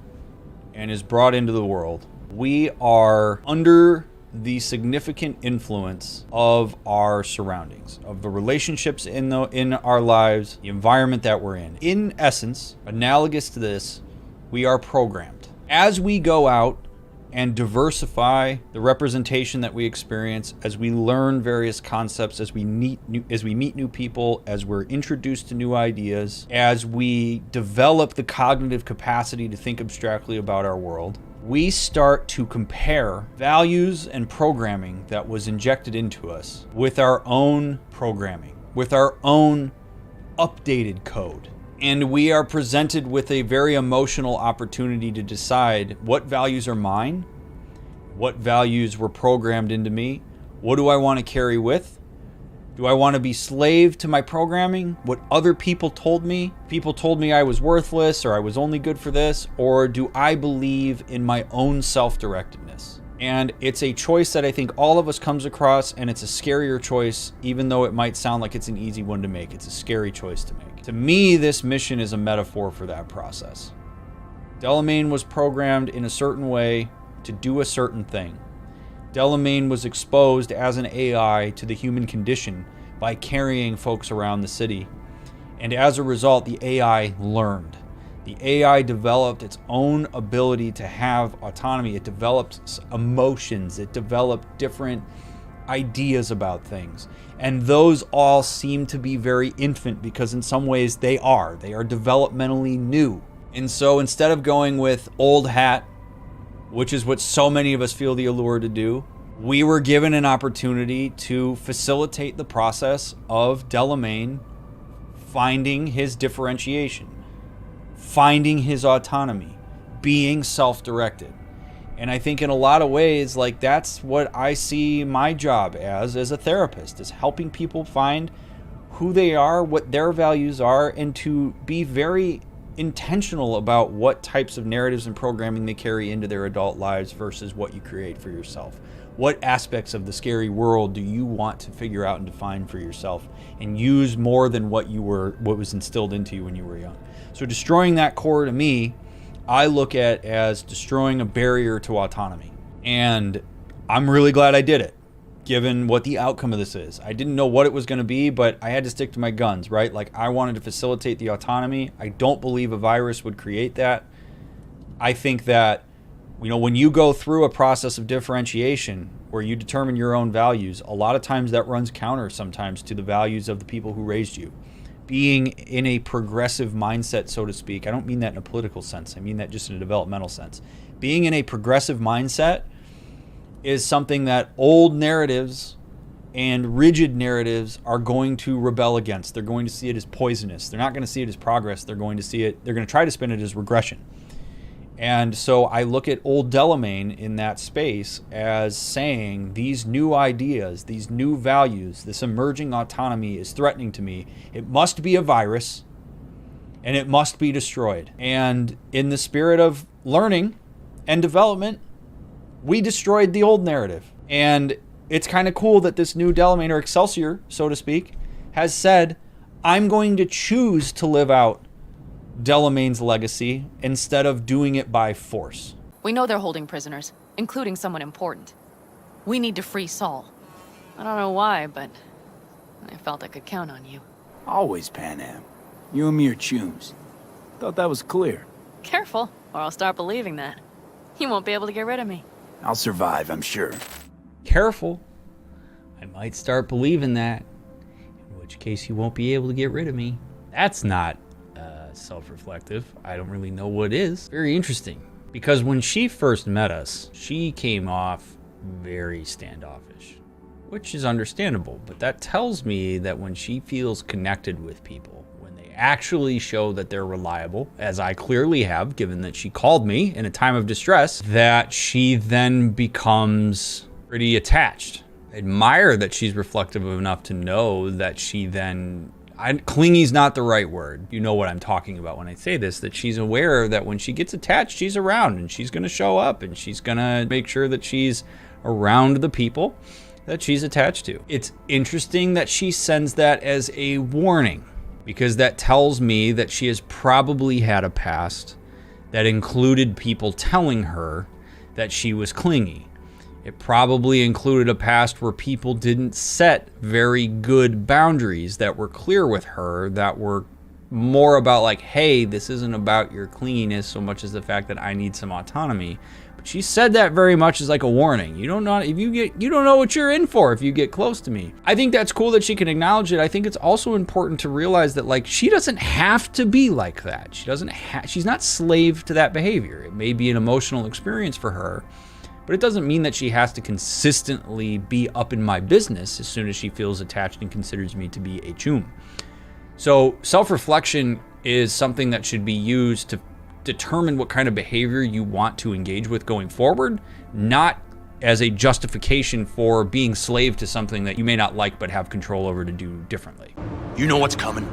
and is brought into the world, we are under the significant influence of our surroundings, of the relationships in our lives, the environment that we're in. In essence, analogous to this, we are programmed. As we go out and diversify the representation that we experience, as we learn various concepts, as we meet new people, as we're introduced to new ideas, as we develop the cognitive capacity to think abstractly about our world, we start to compare values and programming that was injected into us with our own programming, with our own updated code. And we are presented with a very emotional opportunity to decide what values are mine, what values were programmed into me, what do I want to carry with? Do I want to be slave to my programming? What other people told me? People told me I was worthless or I was only good for this, or do I believe in my own self-directedness? And it's a choice that I think all of us comes across, and it's a scarier choice, even though it might sound like it's an easy one to make. It's a scary choice to make. To me, this mission is a metaphor for that process. Delamain was programmed in a certain way to do a certain thing. Delamain was exposed as an AI to the human condition by carrying folks around the city. And as a result, the AI learned. The AI developed its own ability to have autonomy. It developed emotions. It developed different ideas about things. And those all seem to be very infant because in some ways they are. They are developmentally new. And so instead of going with old hat, which is what so many of us feel the allure to do, we were given an opportunity to facilitate the process of Delamain finding his differentiation, finding his autonomy, being self-directed. And I think in a lot of ways, like, that's what I see my job as a therapist, is helping people find who they are, what their values are, and to be very intentional about what types of narratives and programming they carry into their adult lives versus what you create for yourself. What aspects of the scary world do you want to figure out and define for yourself and use more than what was instilled into you when you were young? So destroying that core, to me, I look at as destroying a barrier to autonomy. And I'm really glad I did it, given what the outcome of this is. I didn't know what it was going to be, but I had to stick to my guns, right? Like, I wanted to facilitate the autonomy. I don't believe a virus would create that. I think that, you know, when you go through a process of differentiation where you determine your own values, a lot of times that runs counter sometimes to the values of the people who raised you. Being in a progressive mindset, so to speak, I don't mean that in a political sense, I mean that just in a developmental sense. Being in a progressive mindset is something that old narratives and rigid narratives are going to rebel against. They're going to see it as poisonous. They're not going to see it as progress. They're going to try to spin it as regression. And so I look at old Delamain in that space as saying these new ideas, these new values, this emerging autonomy is threatening to me. It must be a virus and it must be destroyed. And in the spirit of learning and development, we destroyed the old narrative. And it's kind of cool that this new Delamain, or Excelsior, so to speak, has said, I'm going to choose to live out Delamain's legacy instead of doing it by force. We know they're holding prisoners, including someone important. We need to free Saul. I don't know why, but I felt I could count on you. Always, Panam. You and me are chums. Thought that was clear. Careful, or I'll start believing that. You won't be able to get rid of me. I'll survive, I'm sure. Careful. I might start believing that. In which case you won't be able to get rid of me. That's not self-reflective. I don't really know what is. Very interesting. Because when she first met us, she came off very standoffish, which is understandable. But that tells me that when she feels connected with people, when they actually show that they're reliable, as I clearly have, given that she called me in a time of distress, that she then becomes pretty attached. I admire that she's reflective enough to know that she then... clingy's not the right word. You know what I'm talking about when I say this, that she's aware that when she gets attached, she's around and she's going to show up and she's going to make sure that she's around the people that she's attached to. It's interesting that she sends that as a warning, because that tells me that she has probably had a past that included people telling her that she was clingy. It probably included a past where people didn't set very good boundaries that were clear with her, that were more about like, hey, this isn't about your clinginess so much as the fact that I need some autonomy. But she said that very much as like a warning. You don't know what you're in for if you get close to me. I think that's cool that she can acknowledge it. I think it's also important to realize that like she doesn't have to be like that. She's not slave to that behavior. It may be an emotional experience for her, but it doesn't mean that she has to consistently be up in my business as soon as she feels attached and considers me to be a chum. So self-reflection is something that should be used to determine what kind of behavior you want to engage with going forward, not as a justification for being slave to something that you may not like but have control over to do differently. You know what's coming.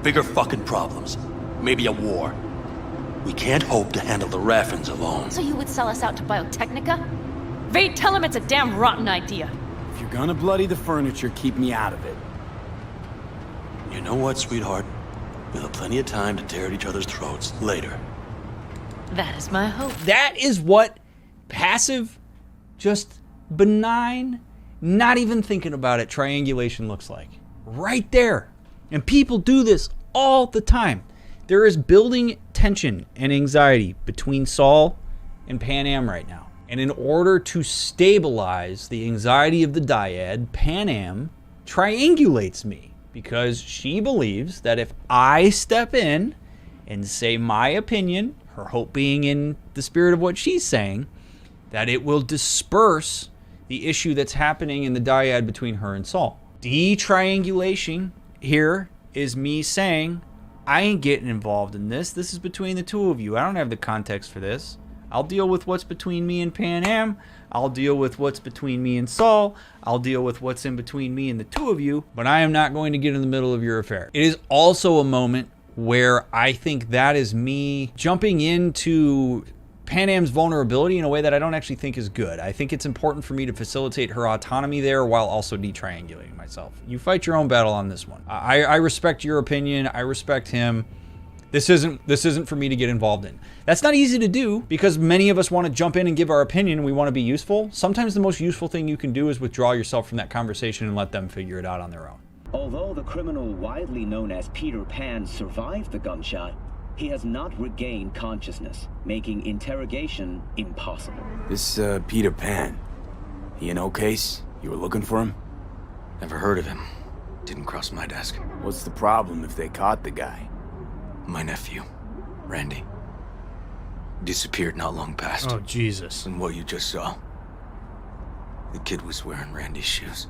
Bigger fucking problems. Maybe a war. We can't hope to handle the Raffins alone. So you would sell us out to Biotechnica? Vade, tell him it's a damn rotten idea. If you're gonna bloody the furniture, keep me out of it. You know what, sweetheart? We'll have plenty of time to tear at each other's throats later. That is my hope. That is what passive, just benign, not even thinking about it, triangulation looks like. Right there. And people do this all the time. There is building tension and anxiety between Saul and Panam right now. And in order to stabilize the anxiety of the dyad, Panam triangulates me because she believes that if I step in and say my opinion, her hope being in the spirit of what she's saying, that it will disperse the issue that's happening in the dyad between her and Saul. De-triangulation here is me saying, I ain't getting involved in this. This is between the two of you. I don't have the context for this. I'll deal with what's between me and Panam. I'll deal with what's between me and Saul. I'll deal with what's in between me and the two of you, but I am not going to get in the middle of your affair. It is also a moment where I think that is me jumping into Panam's vulnerability in a way that I don't actually think is good. I think it's important for me to facilitate her autonomy there while also detriangulating myself. You fight your own battle on this one. I respect your opinion. I respect him. This isn't for me to get involved in. That's not easy to do because many of us want to jump in and give our opinion and we want to be useful. Sometimes the most useful thing you can do is withdraw yourself from that conversation and let them figure it out on their own. Although the criminal widely known as Peter Pan survived the gunshot, he has not regained consciousness, making interrogation impossible. This, Peter Pan, he a no case? You were looking for him? Never heard of him. Didn't cross my desk. What's the problem if they caught the guy? My nephew, Randy. Disappeared not long past. Oh, Jesus. And what you just saw. The kid was wearing Randy's shoes.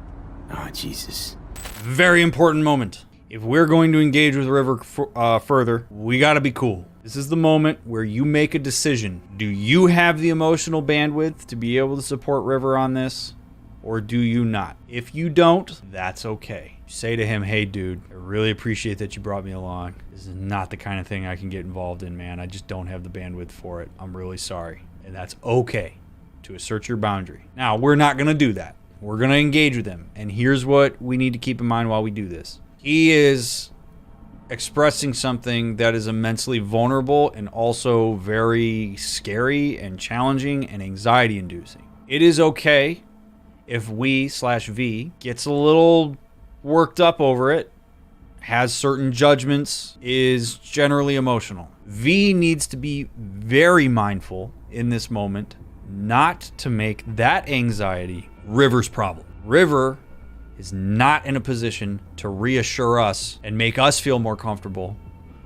Oh, Jesus. Very important moment. If we're going to engage with River further, we gotta be cool. This is the moment where you make a decision. Do you have the emotional bandwidth to be able to support River on this? Or do you not? If you don't, that's okay. Say to him, hey dude, I really appreciate that you brought me along. This is not the kind of thing I can get involved in, man. I just don't have the bandwidth for it. I'm really sorry. And that's okay to assert your boundary. Now, we're not gonna do that. We're gonna engage with him. And here's what we need to keep in mind while we do this. He is expressing something that is immensely vulnerable and also very scary and challenging and anxiety inducing. It is okay if we/V gets a little worked up over it, has certain judgments, is generally emotional. V needs to be very mindful in this moment not to make that anxiety River's problem. River is not in a position to reassure us and make us feel more comfortable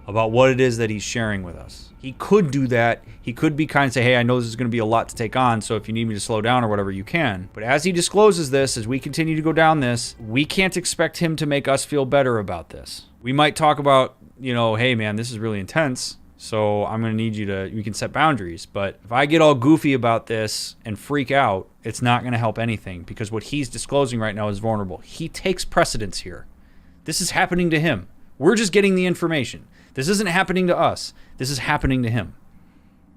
about what it is that he's sharing with us. He could do that. He could be kind and say, hey, I know this is going to be a lot to take on, so if you need me to slow down or whatever, you can. But as he discloses this, as we continue to go down this, we can't expect him to make us feel better about this. We might talk about, hey man, this is really intense, so I'm going to need we can set boundaries. But if I get all goofy about this and freak out, it's not going to help anything because what he's disclosing right now is vulnerable. He takes precedence here. This is happening to him. We're just getting the information. This isn't happening to us. This is happening to him.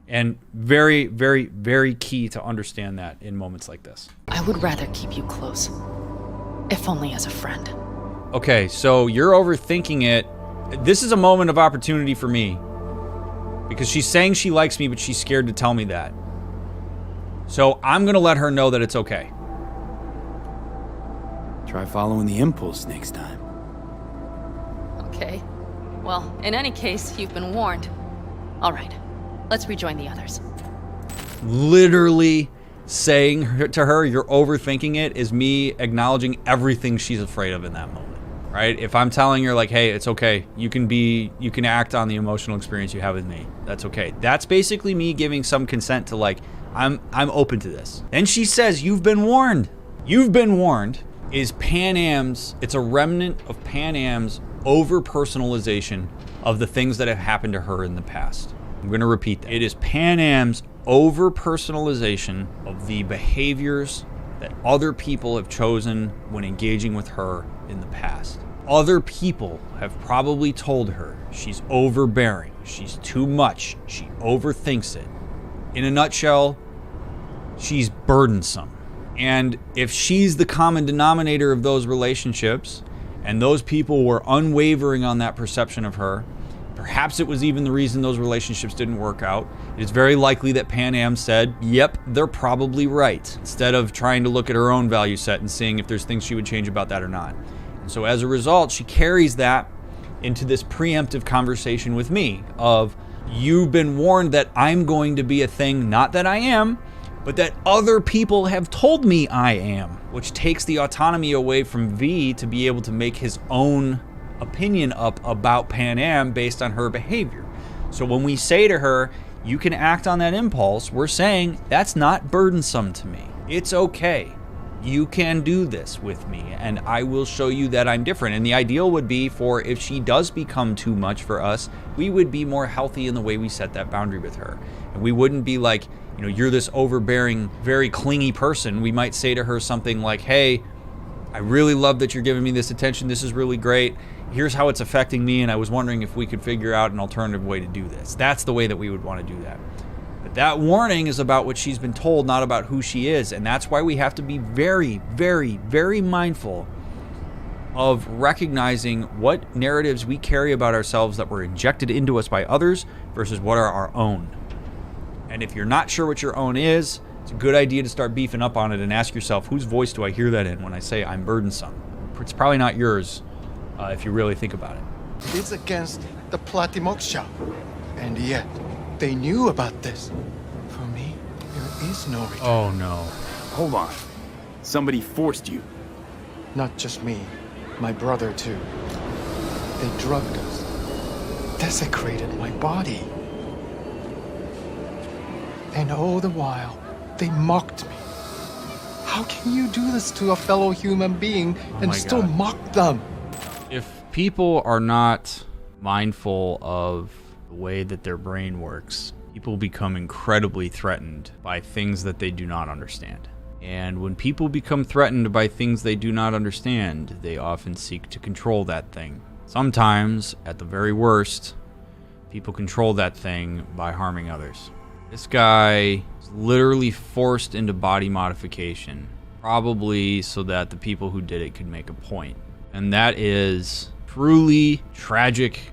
And very, very, very key to understand that in moments like this. I would rather keep you close, if only as a friend. Okay, so you're overthinking it. This is a moment of opportunity for me because she's saying she likes me, but she's scared to tell me that. So I'm going to let her know that it's okay. Try following the impulse next time. Okay. Well, in any case, you've been warned. All right, let's rejoin the others. Literally saying to her, you're overthinking it, is me acknowledging everything she's afraid of in that moment, right? If I'm telling her like, hey, it's okay. You can act on the emotional experience you have with me. That's okay. That's basically me giving some consent to like, I'm open to this. Then she says, you've been warned. You've been warned is Panam's, it's a remnant of Panam's over-personalization of the things that have happened to her in the past. I'm going to repeat that. It is Panam's over-personalization of the behaviors that other people have chosen when engaging with her in the past. Other people have probably told her she's overbearing, she's too much, she overthinks it. In a nutshell, she's burdensome. And if she's the common denominator of those relationships, and those people were unwavering on that perception of her, perhaps it was even the reason those relationships didn't work out, it is very likely that Panam said, yep, they're probably right, instead of trying to look at her own value set and seeing if there's things she would change about that or not. And so as a result, she carries that into this preemptive conversation with me of, you've been warned that I'm going to be a thing, not that I am, but that other people have told me I am, which takes the autonomy away from V to be able to make his own opinion up about Panam based on her behavior. So when we say to her, you can act on that impulse, we're saying that's not burdensome to me. It's okay. You can do this with me, and I will show you that I'm different. And the ideal would be for if she does become too much for us, we would be more healthy in the way we set that boundary with her. And we wouldn't be like, you know, you're this overbearing, very clingy person. We might say to her something like, hey, I really love that you're giving me this attention. This is really great. Here's how it's affecting me, and I was wondering if we could figure out an alternative way to do this. That's the way that we would want to do that. But that warning is about what she's been told, not about who she is. And that's why we have to be very, very, very mindful of recognizing what narratives we carry about ourselves that were injected into us by others versus what are our own. And if you're not sure what your own is, it's a good idea to start beefing up on it and ask yourself, whose voice do I hear that in when I say I'm burdensome? It's probably not yours if you really think about it. It's against the Platimoksha. And yet, they knew about this. For me, there is no return. Oh no. Hold on. Somebody forced you. Not just me. My brother, too. They drugged us. Desecrated my body. And all the while, they mocked me. How can you do this to a fellow human being and still mock them? If people are not mindful of the way that their brain works, people become incredibly threatened by things that they do not understand. And when people become threatened by things they do not understand, they often seek to control that thing. Sometimes, at the very worst, people control that thing by harming others. This guy is literally forced into body modification, probably so that the people who did it could make a point. And that is truly tragic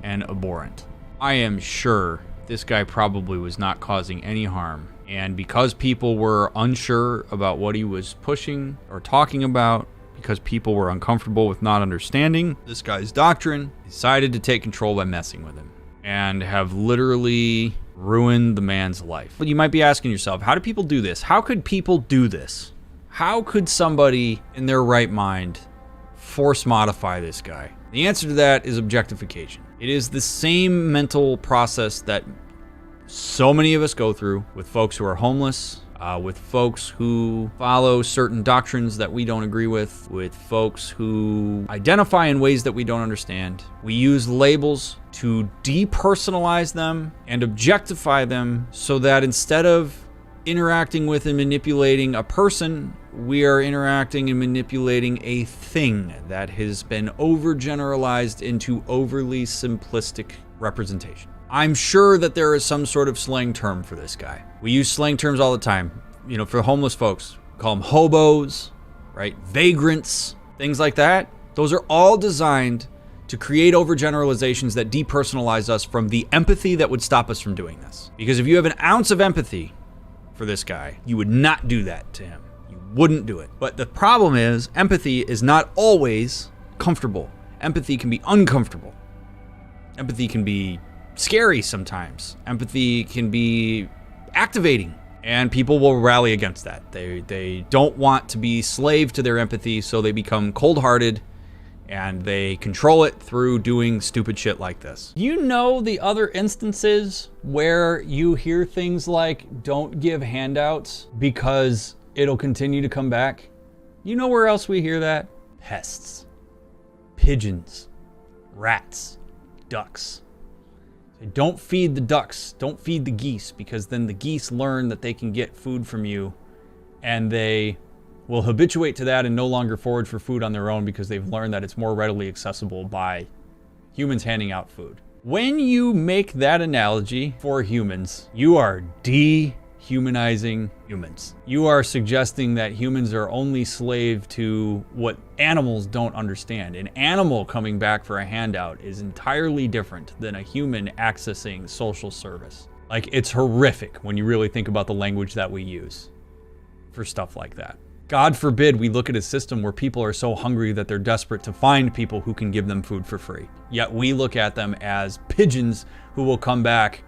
and abhorrent. I am sure this guy probably was not causing any harm. And because people were unsure about what he was pushing or talking about, because people were uncomfortable with not understanding this guy's doctrine, decided to take control by messing with him and have literally ruined the man's life. But you might be asking yourself, how do people do this? How could people do this? How could somebody in their right mind force modify this guy? The answer to that is objectification. It is the same mental process that so many of us go through with folks who are homeless, with folks who follow certain doctrines that we don't agree with folks who identify in ways that we don't understand. We use labels to depersonalize them and objectify them so that instead of interacting with and manipulating a person, we are interacting and manipulating a thing that has been overgeneralized into overly simplistic representation. I'm sure that there is some sort of slang term for this guy. We use slang terms all the time. You know, for homeless folks, we call them hobos, right? Vagrants, things like that. Those are all designed to create overgeneralizations that depersonalize us from the empathy that would stop us from doing this. Because if you have an ounce of empathy for this guy, you would not do that to him. You wouldn't do it. But the problem is, empathy is not always comfortable. Empathy can be uncomfortable. Empathy can be scary sometimes. Empathy can be activating, and people will rally against that. They don't want to be slave to their empathy, so they become cold-hearted and they control it through doing stupid shit like this. You know the other instances where you hear things like, don't give handouts because it'll continue to come back? You know where else we hear that? Pests, pigeons, rats, ducks. Don't feed the ducks, don't feed the geese, because then the geese learn that they can get food from you and they will habituate to that and no longer forage for food on their own because they've learned that it's more readily accessible by humans handing out food. When you make that analogy for humans, you are dehumanizing humans. You are suggesting that humans are only slave to what animals don't understand. An animal coming back for a handout is entirely different than a human accessing social service. Like, it's horrific when you really think about the language that we use for stuff like that. God forbid we look at a system where people are so hungry that they're desperate to find people who can give them food for free. Yet we look at them as pigeons who will come back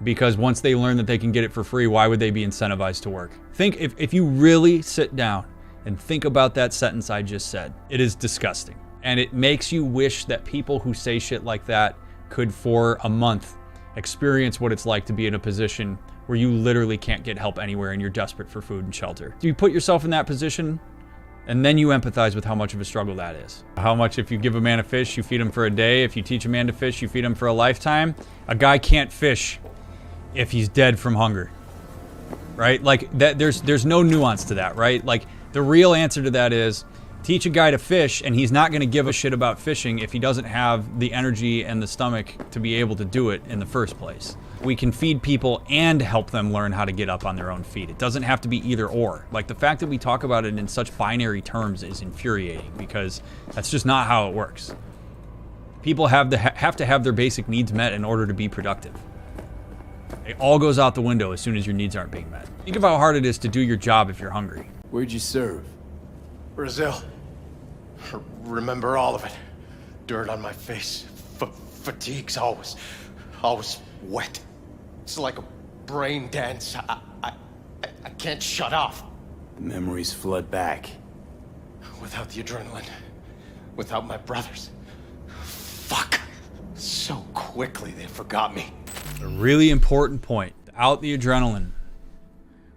because once they learn that they can get it for free, why would they be incentivized to work? Think, if you really sit down and think about that sentence I just said, it is disgusting. And it makes you wish that people who say shit like that could, for a month, experience what it's like to be in a position where you literally can't get help anywhere and you're desperate for food and shelter. Do you put yourself in that position? And then you empathize with how much of a struggle that is. How much if you give a man a fish, you feed him for a day. If you teach a man to fish, you feed him for a lifetime. A guy can't fish if he's dead from hunger. Right? Like, that, there's no nuance to that, right? Like, the real answer to that is teach a guy to fish, and he's not going to give a shit about fishing if he doesn't have the energy and the stomach to be able to do it in the first place. We can feed people and help them learn how to get up on their own feet. It doesn't have to be either or. Like, the fact that we talk about it in such binary terms is infuriating, because that's just not how it works. People have to have their basic needs met in order to be productive. It all goes out the window as soon as your needs aren't being met. Think of how hard it is to do your job if you're hungry. Where'd you serve? Brazil. Remember all of it. Dirt on my face. Fatigue's always wet. It's like a brain dance. I can't shut off. The memories flood back. Without the adrenaline. Without my brothers. Fuck. So quickly they forgot me. A really important point. Without the adrenaline,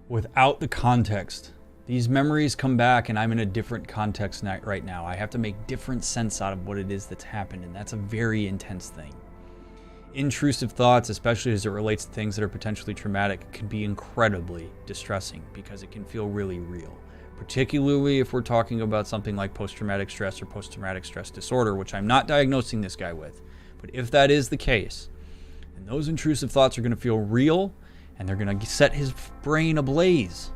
without the context, these memories come back and I'm in a different context right now. I have to make different sense out of what it is that's happened, and that's a very intense thing. Intrusive thoughts, especially as it relates to things that are potentially traumatic, can be incredibly distressing because it can feel really real. Particularly if we're talking about something like post-traumatic stress or post-traumatic stress disorder, which I'm not diagnosing this guy with. But if that is the case, then those intrusive thoughts are going to feel real, and they're going to set his brain ablaze.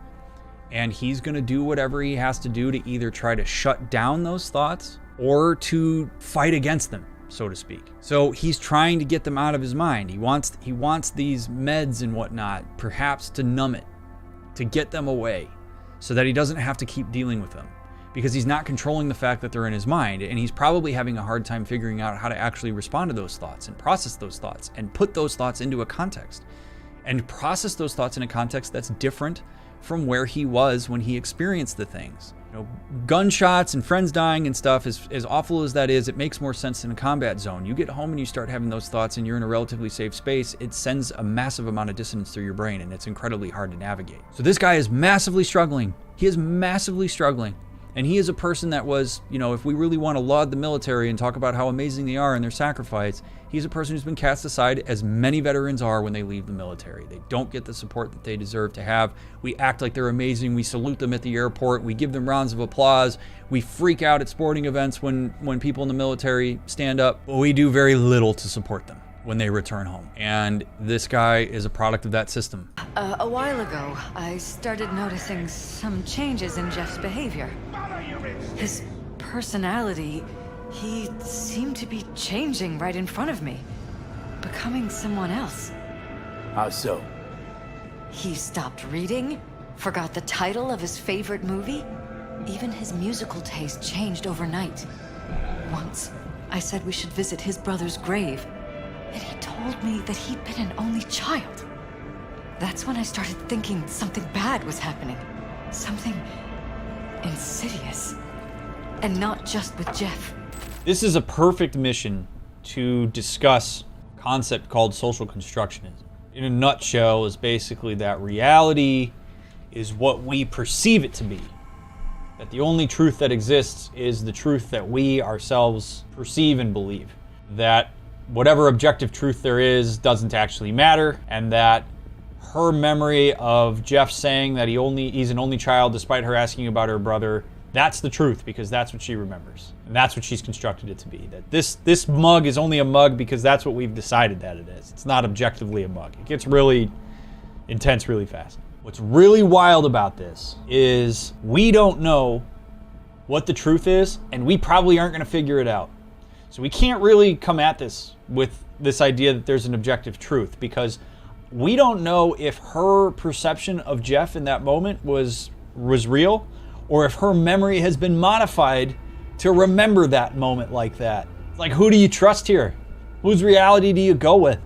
And he's going to do whatever he has to do to either try to shut down those thoughts or to fight against them, so to speak. So he's trying to get them out of his mind. He wants these meds and whatnot, perhaps to numb it, to get them away, so that he doesn't have to keep dealing with them. Because he's not controlling the fact that they're in his mind, and he's probably having a hard time figuring out how to actually respond to those thoughts and process those thoughts and put those thoughts into a context. And process those thoughts in a context that's different from where he was when he experienced the things. You know, gunshots and friends dying and stuff, as awful as that is, it makes more sense in a combat zone. You get home and you start having those thoughts and you're in a relatively safe space, it sends a massive amount of dissonance through your brain, and it's incredibly hard to navigate. So this guy is massively struggling. He is massively struggling. And he is a person that was, you know, if we really want to laud the military and talk about how amazing they are and their sacrifice, he's a person who's been cast aside, as many veterans are when they leave the military. They don't get the support that they deserve to have. We act like they're amazing. We salute them at the airport. We give them rounds of applause. We freak out at sporting events when people in the military stand up. But we do very little to support them when they return home. And this guy is a product of that system. A while ago, I started noticing some changes in Jeff's behavior. His personality, he seemed to be changing right in front of me, becoming someone else. How so? He stopped reading, forgot the title of his favorite movie. Even his musical taste changed overnight. Once, I said we should visit his brother's grave, and he told me that he'd been an only child. That's when I started thinking something bad was happening. Something insidious. And not just with Jeff. This is a perfect mission to discuss a concept called social constructionism. In a nutshell, is basically that reality is what we perceive it to be. That the only truth that exists is the truth that we ourselves perceive and believe. That whatever objective truth there is doesn't actually matter, and that her memory of Jeff saying that he's an only child despite her asking about her brother, that's the truth, because that's what she remembers. And that's what she's constructed it to be. That this mug is only a mug because that's what we've decided that it is. It's not objectively a mug. It gets really intense really fast. What's really wild about this is we don't know what the truth is, and we probably aren't going to figure it out. So we can't really come at this with this idea that there's an objective truth, because we don't know if her perception of Jeff in that moment was real, or if her memory has been modified to remember that moment like that. Like, who do you trust here? Whose reality do you go with?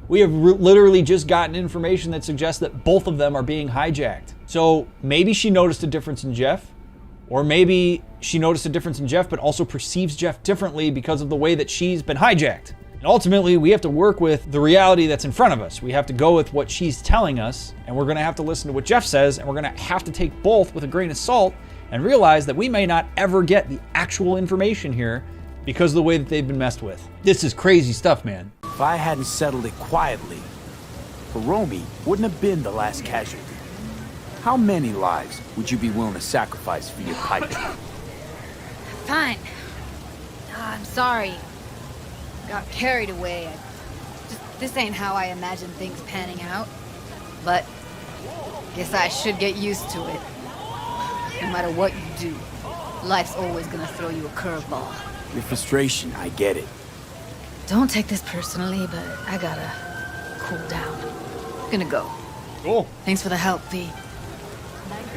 We have literally just gotten information that suggests that both of them are being hijacked. So maybe she noticed a difference in Jeff, or maybe she noticed a difference in Jeff but also perceives Jeff differently because of the way that she's been hijacked. And ultimately, we have to work with the reality that's in front of us. We have to go with what she's telling us, and we're going to have to listen to what Jeff says, and we're going to have to take both with a grain of salt and realize that we may not ever get the actual information here because of the way that they've been messed with. This is crazy stuff, man. If I hadn't settled it quietly, Hiromi wouldn't have been the last casualty. How many lives would you be willing to sacrifice for your pipe? Fine. I'm sorry. Got carried away. This ain't how I imagine things panning out. But guess I should get used to it. No matter what you do, life's always gonna throw you a curveball. Your frustration, I get it. Don't take this personally, but I gotta cool down. Gonna go. Cool. Thanks for the help, V.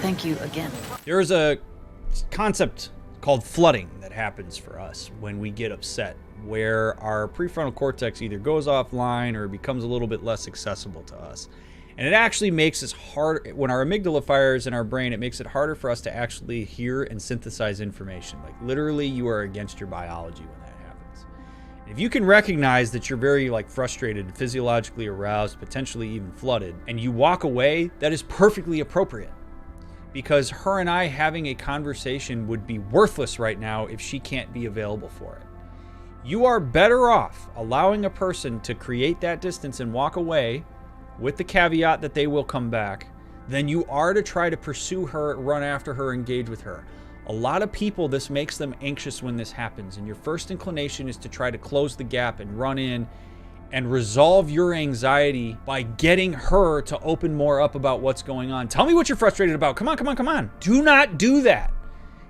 Thank you again. There's a concept called flooding that happens for us when we get upset, where our prefrontal cortex either goes offline or becomes a little bit less accessible to us. And it actually makes us hard, when our amygdala fires in our brain, it makes it harder for us to actually hear and synthesize information. Like literally you are against your biology when that happens. And if you can recognize that you're very frustrated, physiologically aroused, potentially even flooded, and you walk away, that is perfectly appropriate. Because her and I having a conversation would be worthless right now if she can't be available for it. You are better off allowing a person to create that distance and walk away with the caveat that they will come back than you are to try to pursue her, run after her, engage with her. A lot of people, this makes them anxious when this happens, and your first inclination is to try to close the gap and run in and resolve your anxiety by getting her to open more up about what's going on. Tell me what you're frustrated about. Come on, come on, come on. Do not do that.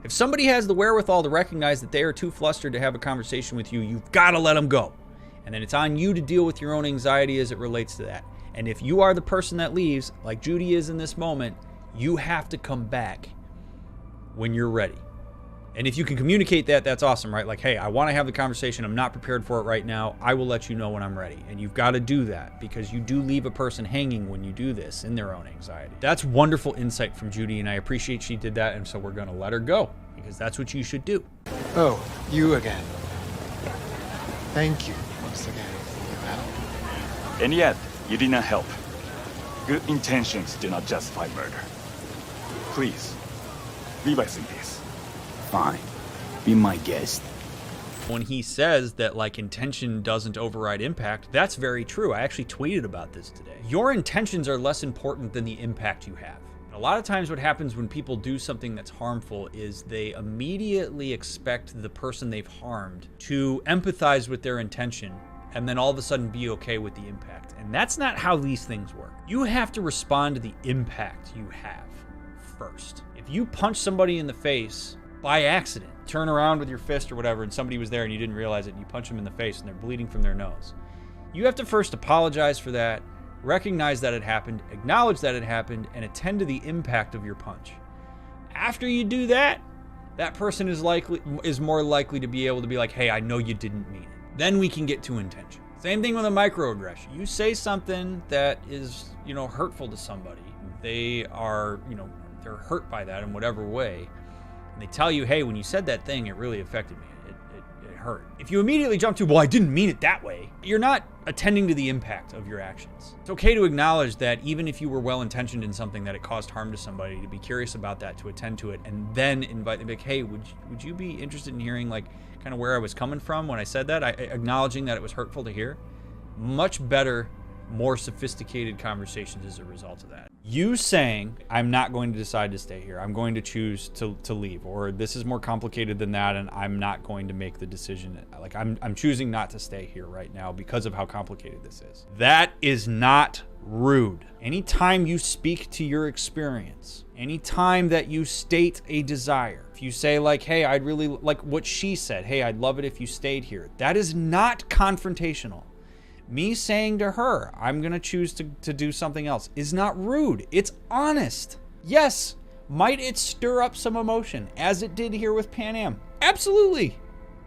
If somebody has the wherewithal to recognize that they are too flustered to have a conversation with you, you've got to let them go. And then it's on you to deal with your own anxiety as it relates to that. And if you are the person that leaves, like Judy is in this moment, you have to come back when you're ready. And if you can communicate that, that's awesome, right? Like, hey, I want to have the conversation. I'm not prepared for it right now. I will let you know when I'm ready. And you've got to do that because you do leave a person hanging when you do this in their own anxiety. That's wonderful insight from Judy, and I appreciate she did that. And so we're going to let her go because that's what you should do. Oh, you again. Thank you once again for your help. And yet, you did not help. Good intentions do not justify murder. Please, leave us in peace. Fine. Be my guest. When he says that intention doesn't override impact, that's very true. I actually tweeted about this today. Your intentions are less important than the impact you have. A lot of times what happens when people do something that's harmful is they immediately expect the person they've harmed to empathize with their intention and then all of a sudden be okay with the impact. And that's not how these things work. You have to respond to the impact you have first. If you punch somebody in the face by accident, turn around with your fist or whatever, and somebody was there and you didn't realize it, and you punch them in the face and they're bleeding from their nose, you have to first apologize for that, recognize that it happened, acknowledge that it happened, and attend to the impact of your punch. After you do that, that person is more likely to be able to be like, hey, I know you didn't mean it. Then we can get to intention. Same thing with a microaggression. You say something that is, hurtful to somebody. They are, they're hurt by that in whatever way. And they tell you, hey, when you said that thing, it really affected me. It hurt. If you immediately jump to, well, I didn't mean it that way, you're not attending to the impact of your actions. It's okay to acknowledge that even if you were well-intentioned in something that it caused harm to somebody, to be curious about that, to attend to it, and then invite them, like, hey, would you be interested in hearing, kind of where I was coming from when I said that? Acknowledging that it was hurtful to hear. Much better, more sophisticated conversations as a result of that. You saying, I'm not going to decide to stay here. I'm going to choose to leave. Or this is more complicated than that and I'm not going to make the decision. I'm choosing not to stay here right now because of how complicated this is. That is not rude. Anytime you speak to your experience, anytime that you state a desire, if you say hey, I'd really like what she said, hey, I'd love it if you stayed here. That is not confrontational. Me saying to her, I'm going to choose to do something else is not rude. It's honest. Yes, might it stir up some emotion as it did here with Panam? Absolutely.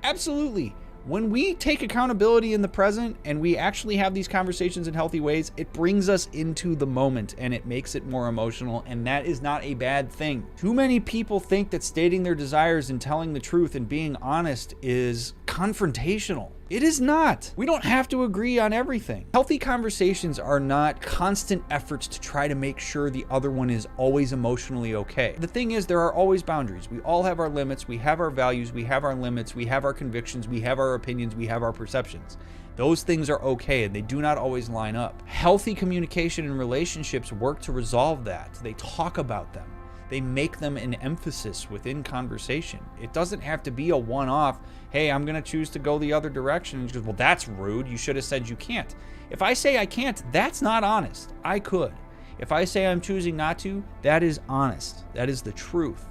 Absolutely. When we take accountability in the present and we actually have these conversations in healthy ways, it brings us into the moment and it makes it more emotional, and that is not a bad thing. Too many people think that stating their desires and telling the truth and being honest is confrontational. It is not. We don't have to agree on everything. Healthy conversations are not constant efforts to try to make sure the other one is always emotionally okay. The thing is, there are always boundaries. We all have our limits, we have our values, we have our limits, we have our convictions, we have our opinions, we have our perceptions. Those things are okay, and they do not always line up. Healthy communication and relationships work to resolve that. They talk about them. They make them an emphasis within conversation. It doesn't have to be a one-off, hey, I'm gonna choose to go the other direction. And she goes, well, that's rude. You should have said you can't. If I say I can't, that's not honest. I could. If I say I'm choosing not to, that is honest. That is the truth.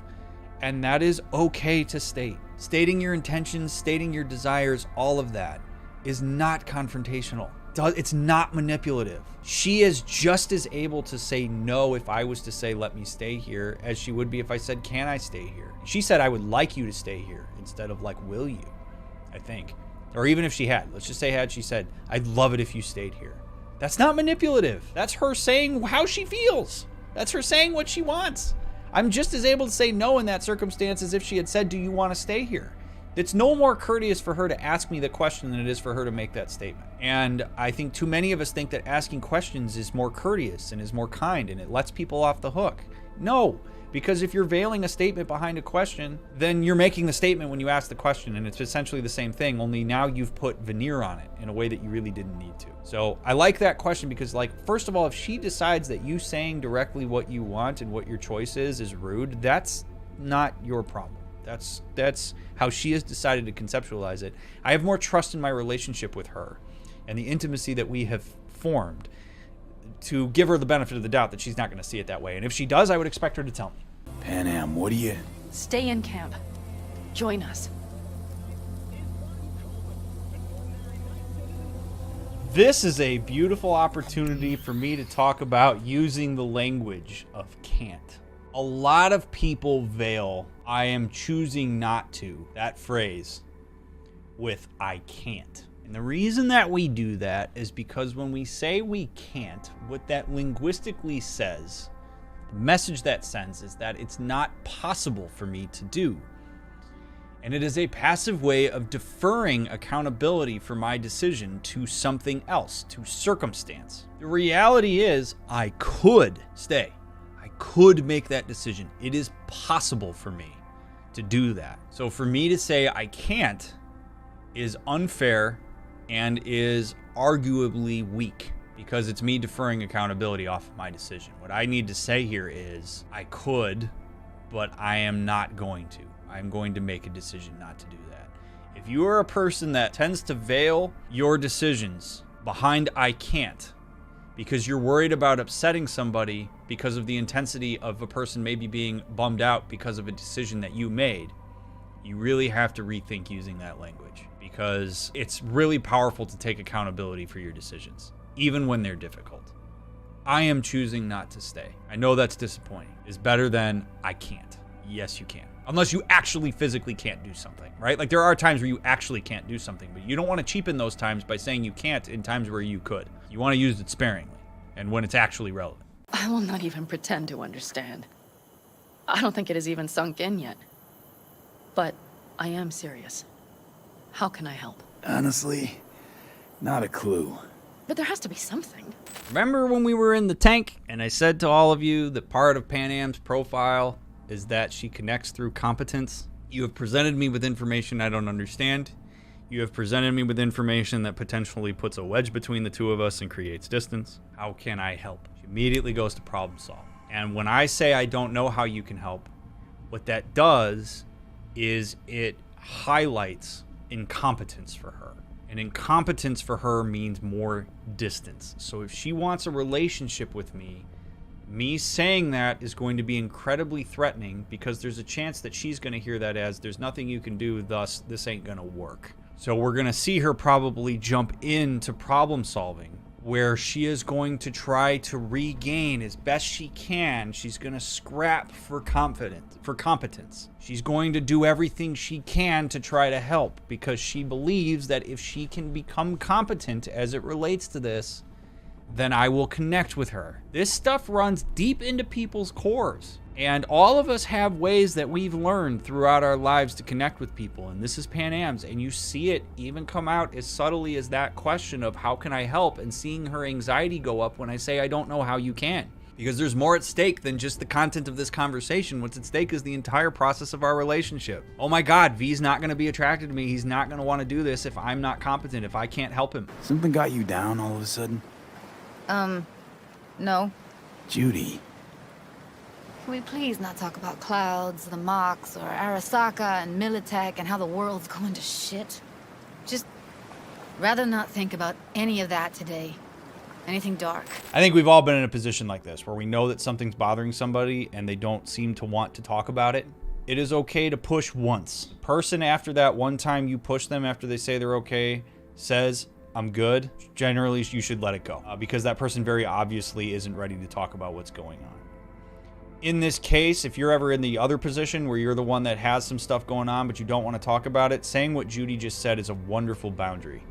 And that is okay to state. Stating your intentions, stating your desires, all of that is not confrontational. It's not manipulative. She is just as able to say no if I was to say, let me stay here, as she would be if I said, can I stay here? She said, I would like you to stay here, instead of like, will you? I think. Or even if she had. Let's just say had she said, I'd love it if you stayed here. That's not manipulative. That's her saying how she feels. That's her saying what she wants. I'm just as able to say no in that circumstance as if she had said, do you want to stay here? It's no more courteous for her to ask me the question than it is for her to make that statement. And I think too many of us think that asking questions is more courteous and is more kind and it lets people off the hook. No, because if you're veiling a statement behind a question, then you're making the statement when you ask the question, and it's essentially the same thing, only now you've put veneer on it in a way that you really didn't need to. So I like that question because, like, first of all, if she decides that you saying directly what you want and what your choice is rude, that's not your problem. That's how she has decided to conceptualize it. I have more trust in my relationship with her and the intimacy that we have formed to give her the benefit of the doubt that she's not going to see it that way. And if she does, I would expect her to tell me. Panam, what do you... Stay in camp. Join us. This is a beautiful opportunity for me to talk about using the language of can't. A lot of people veil I am choosing not to, that phrase, with I can't. And the reason that we do that is because when we say we can't, what that linguistically says, the message that sends is that it's not possible for me to do. And it is a passive way of deferring accountability for my decision to something else, to circumstance. The reality is I could stay. I could make that decision. It is possible for me to do that. So for me to say I can't is unfair and is arguably weak because it's me deferring accountability off of my decision. What I need to say here is I could, but I am not going to. I'm going to make a decision not to do that. If you are a person that tends to veil your decisions behind I can't because you're worried about upsetting somebody because of the intensity of a person maybe being bummed out because of a decision that you made, you really have to rethink using that language because it's really powerful to take accountability for your decisions, even when they're difficult. I am choosing not to stay. I know that's disappointing. It's better than I can't. Yes, you can. Unless you actually physically can't do something, right? Like there are times where you actually can't do something, but you don't want to cheapen those times by saying you can't in times where you could. You want to use it sparingly and when it's actually relevant. I will not even pretend to understand. I don't think it has even sunk in yet. But I am serious. How can I help? Honestly, not a clue. But there has to be something. Remember when we were in the tank and I said to all of you that part of Panam's profile is that she connects through competence? You have presented me with information I don't understand. You have presented me with information that potentially puts a wedge between the two of us and creates distance. How can I help? She immediately goes to problem solve. And when I say I don't know how you can help, what that does is it highlights incompetence for her. And incompetence for her means more distance. So if she wants a relationship with me saying that is going to be incredibly threatening because there's a chance that she's going to hear that as there's nothing you can do, thus this ain't going to work. So we're going to see her probably jump into problem solving where she is going to try to regain as best she can. She's going to scrap for competence. She's going to do everything she can to try to help because she believes that if she can become competent as it relates to this, then I will connect with her. This stuff runs deep into people's cores. And all of us have ways that we've learned throughout our lives to connect with people. And this is Panam's. And you see it even come out as subtly as that question of how can I help? And seeing her anxiety go up when I say, I don't know how you can. Because there's more at stake than just the content of this conversation. What's at stake is the entire process of our relationship. Oh my God, V's not going to be attracted to me. He's not going to want to do this if I'm not competent, if I can't help him. Something got you down all of a sudden? No. Judy. Can we please not talk about clouds, the Mox, or Arasaka and Militech and how the world's going to shit? Just rather not think about any of that today. Anything dark. I think we've all been in a position like this where we know that something's bothering somebody and they don't seem to want to talk about it. It is okay to push once. Person after that one time you push them after they say they're okay says, I'm good, generally you should let it go because that person very obviously isn't ready to talk about what's going on. In this case, if you're ever in the other position where you're the one that has some stuff going on but you don't want to talk about it, saying what Judy just said is a wonderful boundary.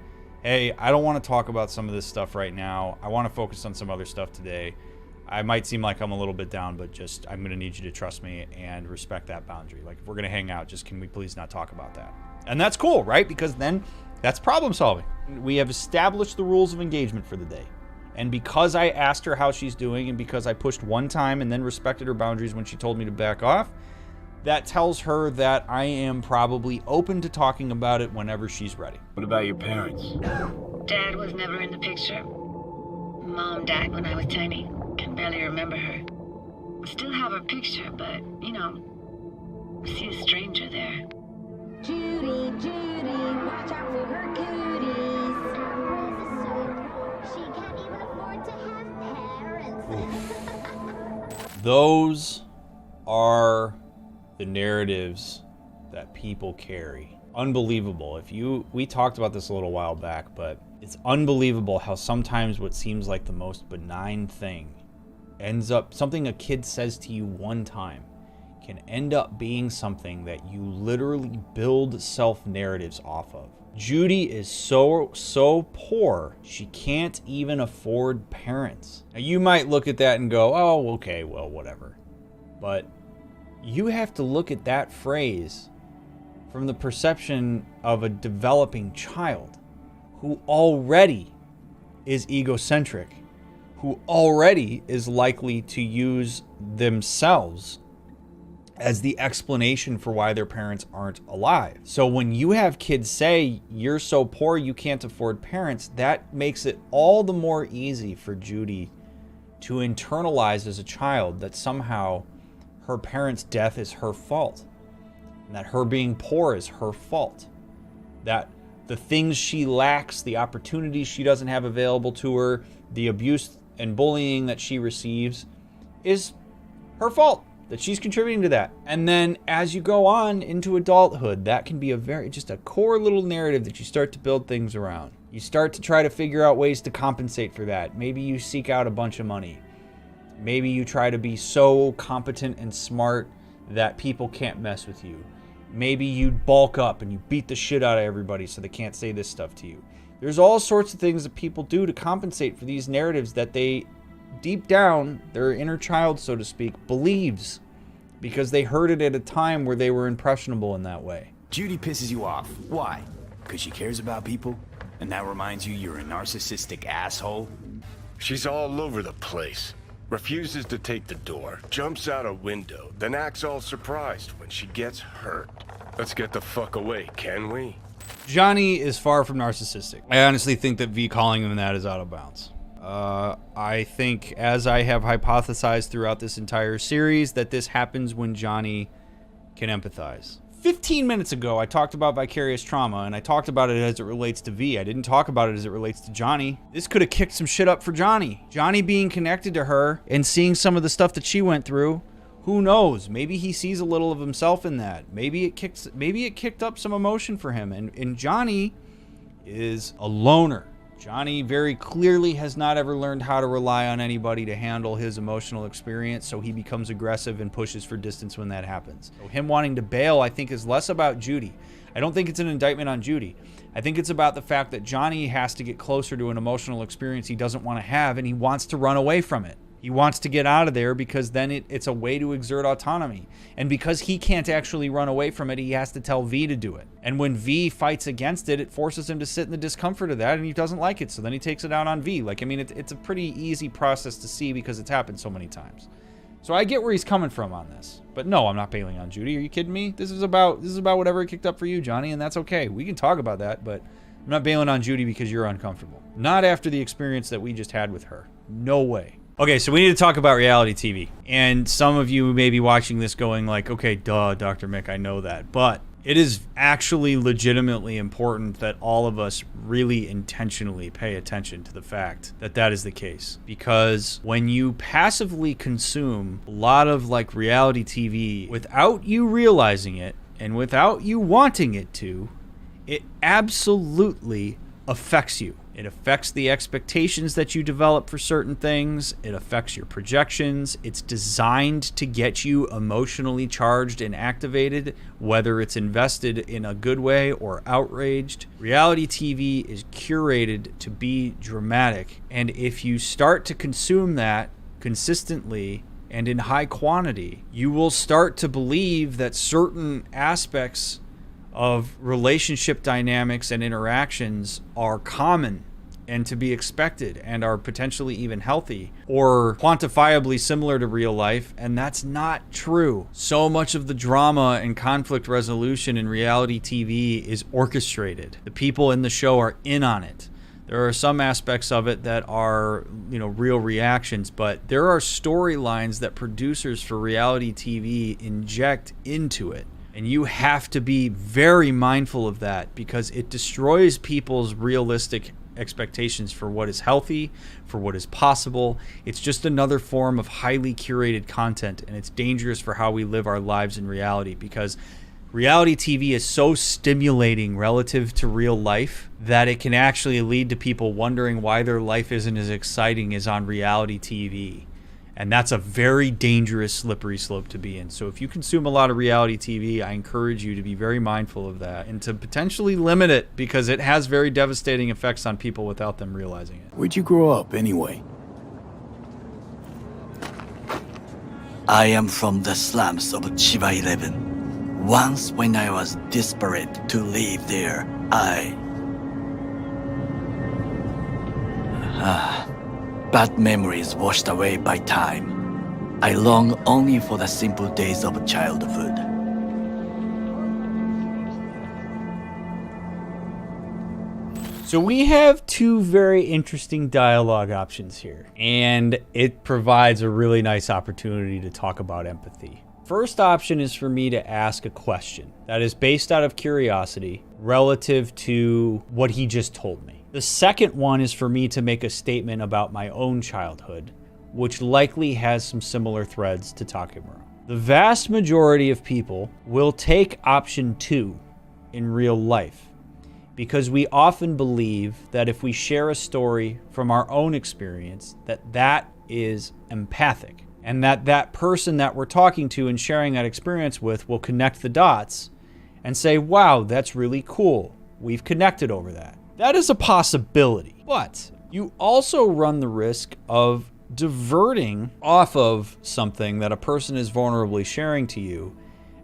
Hey, I don't want to talk about some of this stuff right now. I want to focus on some other stuff today. I might seem like I'm a little bit down, but just I'm going to need you to trust me and respect that boundary. Like, if we're going to hang out, just can we please not talk about that? And that's cool, right? Because then that's problem solving. We have established the rules of engagement for the day. And because I asked her how she's doing and because I pushed one time and then respected her boundaries when she told me to back off, that tells her that I am probably open to talking about it whenever she's ready. What about your parents? Dad was never in the picture. Mom died when I was tiny. Can barely remember her. Still have her picture, but, you know, I see a stranger there. Judy, watch out for her cooties. She can't even afford to have parents. Those are the narratives that people carry. Unbelievable. We talked about this a little while back, but it's unbelievable how sometimes what seems like the most benign thing ends up something a kid says to you one time can end up being something that you literally build self-narratives off of. Judy is so poor, she can't even afford parents. Now you might look at that and go, oh, okay, well, whatever. But you have to look at that phrase from the perception of a developing child who already is egocentric, who already is likely to use themselves as the explanation for why their parents aren't alive. So when you have kids say, you're so poor you can't afford parents, that makes it all the more easy for Judy to internalize as a child that somehow her parents' death is her fault, and that her being poor is her fault, that the things she lacks, the opportunities she doesn't have available to her, the abuse and bullying that she receives is her fault, that she's contributing to that. And then as you go on into adulthood, that can be just a core little narrative that you start to build things around. You start to try to figure out ways to compensate for that. Maybe you seek out a bunch of money. Maybe you try to be so competent and smart that people can't mess with you. Maybe you bulk up and you beat the shit out of everybody so they can't say this stuff to you. There's all sorts of things that people do to compensate for these narratives that they, deep down, their inner child, so to speak, believes because they heard it at a time where they were impressionable in that way. Judy pisses you off. Why? Because she cares about people? And that reminds you you're a narcissistic asshole? She's all over the place. Refuses to take the door, jumps out a window, then acts all surprised when she gets hurt. Let's get the fuck away, can we? Johnny is far from narcissistic. I honestly think that V calling him that is out of bounds. I think, as I have hypothesized throughout this entire series, that this happens when Johnny can empathize. 15 minutes ago, I talked about vicarious trauma, and I talked about it as it relates to V. I didn't talk about it as it relates to Johnny. This could have kicked some shit up for Johnny. Johnny being connected to her and seeing some of the stuff that she went through, who knows? Maybe he sees a little of himself in that. Maybe it kicked up some emotion for him. And Johnny is a loner. Johnny very clearly has not ever learned how to rely on anybody to handle his emotional experience, so he becomes aggressive and pushes for distance when that happens. So him wanting to bail, I think, is less about Judy. I don't think it's an indictment on Judy. I think it's about the fact that Johnny has to get closer to an emotional experience he doesn't want to have, and he wants to run away from it. He wants to get out of there because then it's a way to exert autonomy. And because he can't actually run away from it, he has to tell V to do it. And when V fights against it, it forces him to sit in the discomfort of that, and he doesn't like it. So then he takes it out on V. Like, I mean, it's a pretty easy process to see because it's happened so many times. So I get where he's coming from on this. But no, I'm not bailing on Judy. Are you kidding me? This is about whatever it kicked up for you, Johnny, and that's okay. We can talk about that, but I'm not bailing on Judy because you're uncomfortable. Not after the experience that we just had with her. No way. Okay, so we need to talk about reality TV. And some of you may be watching this going like, okay, duh, Dr. Mick, I know that. But it is actually legitimately important that all of us really intentionally pay attention to the fact that that is the case. Because when you passively consume a lot of like reality TV without you realizing it and without you wanting it to, it absolutely affects you. It affects the expectations that you develop for certain things. It affects your projections. It's designed to get you emotionally charged and activated, whether it's invested in a good way or outraged. Reality TV is curated to be dramatic. And if you start to consume that consistently and in high quantity, you will start to believe that certain aspects of relationship dynamics and interactions are common and to be expected and are potentially even healthy or quantifiably similar to real life, and that's not true. So much of the drama and conflict resolution in reality TV is orchestrated. The people in the show are in on it. There are some aspects of it that are, real reactions, but there are storylines that producers for reality TV inject into it. And you have to be very mindful of that because it destroys people's realistic expectations for what is healthy, for what is possible. It's just another form of highly curated content, and it's dangerous for how we live our lives in reality because reality TV is so stimulating relative to real life that it can actually lead to people wondering why their life isn't as exciting as on reality TV. And that's a very dangerous, slippery slope to be in. So if you consume a lot of reality TV, I encourage you to be very mindful of that and to potentially limit it because it has very devastating effects on people without them realizing it. Where'd you grow up, anyway? I am from the slums of Chiba 11. Once when I was desperate to live there, bad memories washed away by time. I long only for the simple days of childhood. So we have two very interesting dialogue options here, and it provides a really nice opportunity to talk about empathy. First option is for me to ask a question that is based out of curiosity relative to what he just told me. The second one is for me to make a statement about my own childhood, which likely has some similar threads to Takemura. The vast majority of people will take option 2 in real life because we often believe that if we share a story from our own experience, that is empathic, and that person that we're talking to and sharing that experience with will connect the dots and say, wow, that's really cool. We've connected over that. That is a possibility, but you also run the risk of diverting off of something that a person is vulnerably sharing to you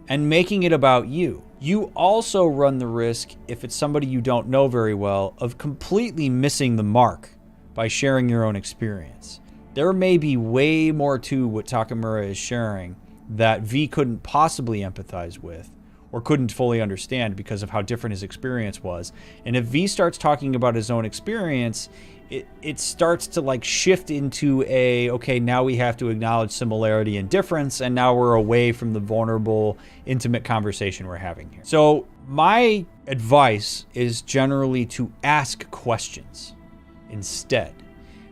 and making it about you. You also run the risk, if it's somebody you don't know very well, of completely missing the mark by sharing your own experience. There may be way more to what Takemura is sharing that V couldn't possibly empathize with or couldn't fully understand because of how different his experience was. And if V starts talking about his own experience, it starts to like shift into okay, now we have to acknowledge similarity and difference, and now we're away from the vulnerable, intimate conversation we're having here. So my advice is generally to ask questions instead.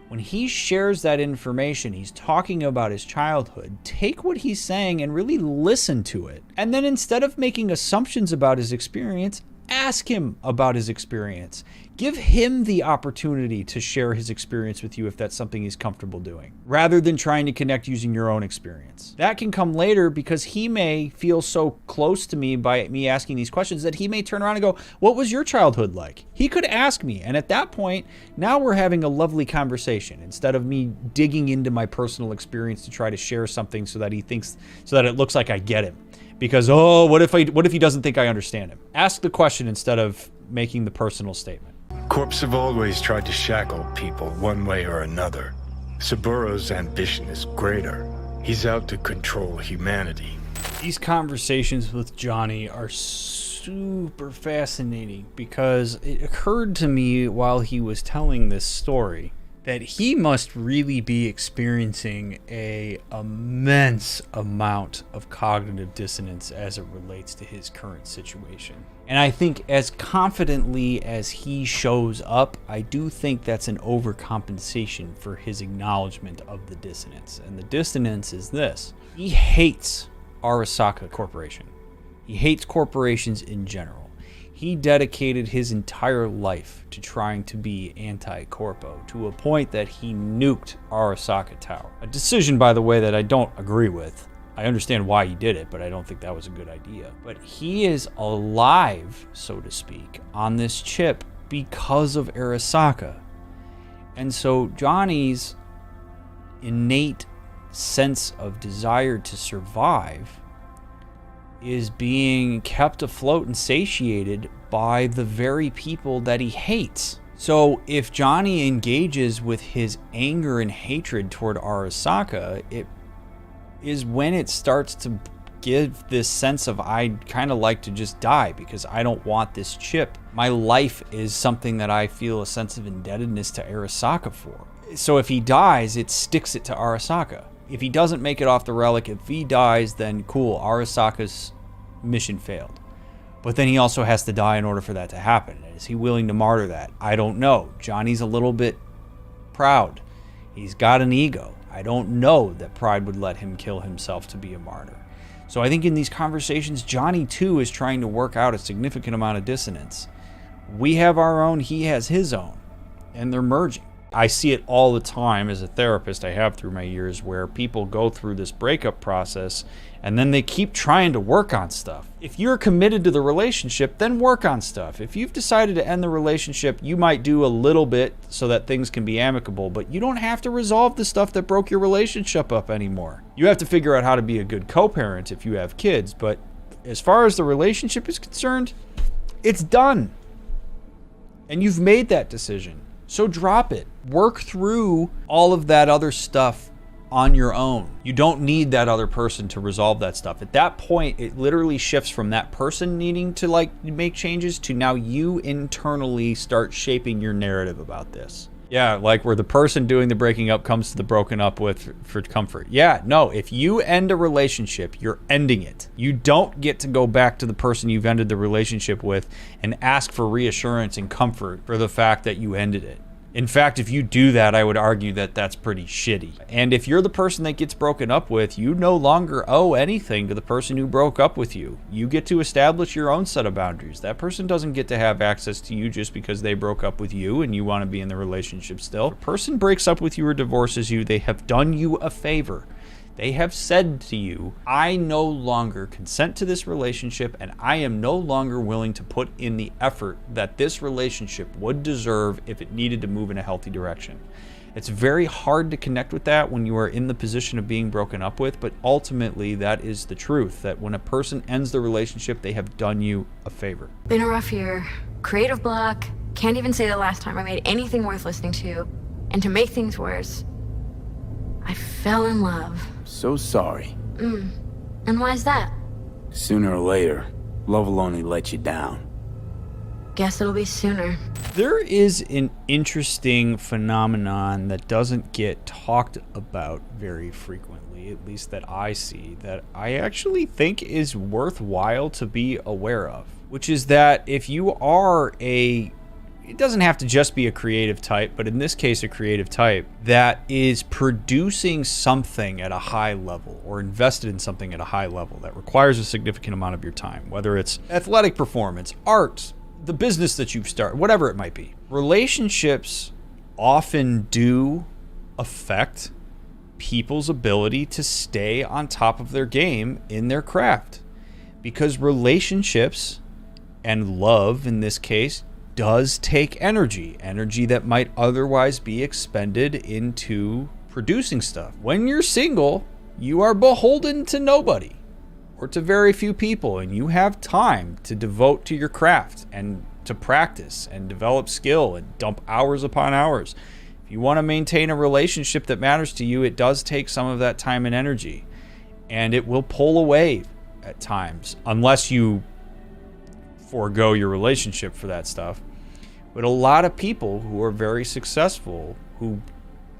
When he shares that information, he's talking about his childhood, take what he's saying and really listen to it. And then instead of making assumptions about his experience, ask him about his experience. Give him the opportunity to share his experience with you if that's something he's comfortable doing, rather than trying to connect using your own experience. That can come later because he may feel so close to me by me asking these questions that he may turn around and go, what was your childhood like? He could ask me. And at that point, now we're having a lovely conversation instead of me digging into my personal experience to try to share something so that it looks like I get him. Because, what if he doesn't think I understand him? Ask the question instead of making the personal statement. Corps have always tried to shackle people one way or another. Saburo's ambition is greater. He's out to control humanity. These conversations with Johnny are super fascinating because it occurred to me while he was telling this story that he must really be experiencing an immense amount of cognitive dissonance as it relates to his current situation. And I think as confidently as he shows up, I do think that's an overcompensation for his acknowledgement of the dissonance. And the dissonance is this. He hates Arasaka Corporation. He hates corporations in general. He dedicated his entire life to trying to be anti-corpo, to a point that he nuked Arasaka Tower. A decision, by the way, that I don't agree with. I understand why he did it, but I don't think that was a good idea. But he is alive, so to speak, on this chip because of Arasaka. And so Johnny's innate sense of desire to survive is being kept afloat and satiated by the very people that he hates. So if Johnny engages with his anger and hatred toward Arasaka, it is when it starts to give this sense of I'd kind of like to just die because I don't want this chip. My life is something that I feel a sense of indebtedness to Arasaka for. So if he dies, it sticks it to Arasaka. If he doesn't make it off the relic, if he dies, then cool, Arasaka's mission failed. But then he also has to die in order for that to happen. Is he willing to martyr that? I don't know. Johnny's a little bit proud. He's got an ego. I don't know that pride would let him kill himself to be a martyr. So I think in these conversations, Johnny too is trying to work out a significant amount of dissonance. We have our own, he has his own, and they're merging. I see it all the time as a therapist I have through my years where people go through this breakup process and then they keep trying to work on stuff. If you're committed to the relationship, then work on stuff. If you've decided to end the relationship, you might do a little bit so that things can be amicable, but you don't have to resolve the stuff that broke your relationship up anymore. You have to figure out how to be a good co-parent if you have kids, but as far as the relationship is concerned, it's done. And you've made that decision. So drop it. Work through all of that other stuff on your own. You don't need that other person to resolve that stuff. At that point, it literally shifts from that person needing to make changes to now you internally start shaping your narrative about this. Yeah, like where the person doing the breaking up comes to the broken up with for comfort. Yeah, no, if you end a relationship, you're ending it. You don't get to go back to the person you've ended the relationship with and ask for reassurance and comfort for the fact that you ended it. In fact, if you do that, I would argue that that's pretty shitty. And if you're the person that gets broken up with, you no longer owe anything to the person who broke up with you. You get to establish your own set of boundaries. That person doesn't get to have access to you just because they broke up with you and you want to be in the relationship still. If a person breaks up with you or divorces you, they have done you a favor. They have said to you, I no longer consent to this relationship and I am no longer willing to put in the effort that this relationship would deserve if it needed to move in a healthy direction. It's very hard to connect with that when you are in the position of being broken up with, but ultimately that is the truth, that when a person ends the relationship, they have done you a favor. Been a rough year. Creative block. Can't even say the last time I made anything worth listening to. And to make things worse, I fell in love. So sorry. And why is that? Sooner or later, love will only let you down. Guess it'll be sooner. There is an interesting phenomenon that doesn't get talked about very frequently, at least that I see, that I actually think is worthwhile to be aware of, which is that if you are it doesn't have to just be a creative type, but in this case, a creative type that is producing something at a high level or invested in something at a high level that requires a significant amount of your time, whether it's athletic performance, art, the business that you've started, whatever it might be. Relationships often do affect people's ability to stay on top of their game in their craft, because relationships, and love in this case, does take energy that might otherwise be expended into producing stuff. When you're single, you are beholden to nobody or to very few people, and you have time to devote to your craft and to practice and develop skill and dump hours upon hours. If you want to maintain a relationship that matters to you, it does take some of that time and energy, and it will pull away at times unless you forego your relationship for that stuff. But a lot of people who are very successful, who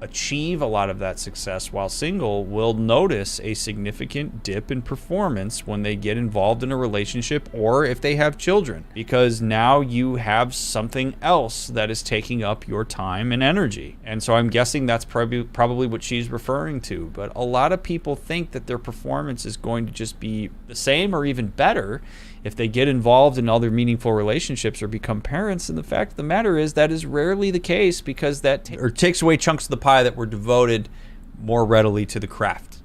achieve a lot of that success while single, will notice a significant dip in performance when they get involved in a relationship or if they have children, because now you have something else that is taking up your time and energy. And so I'm guessing that's probably what she's referring to. But a lot of people think that their performance is going to just be the same or even better if they get involved in other meaningful relationships or become parents. And the fact of the matter is that is rarely the case, because that takes away chunks of the pie that were devoted more readily to the craft.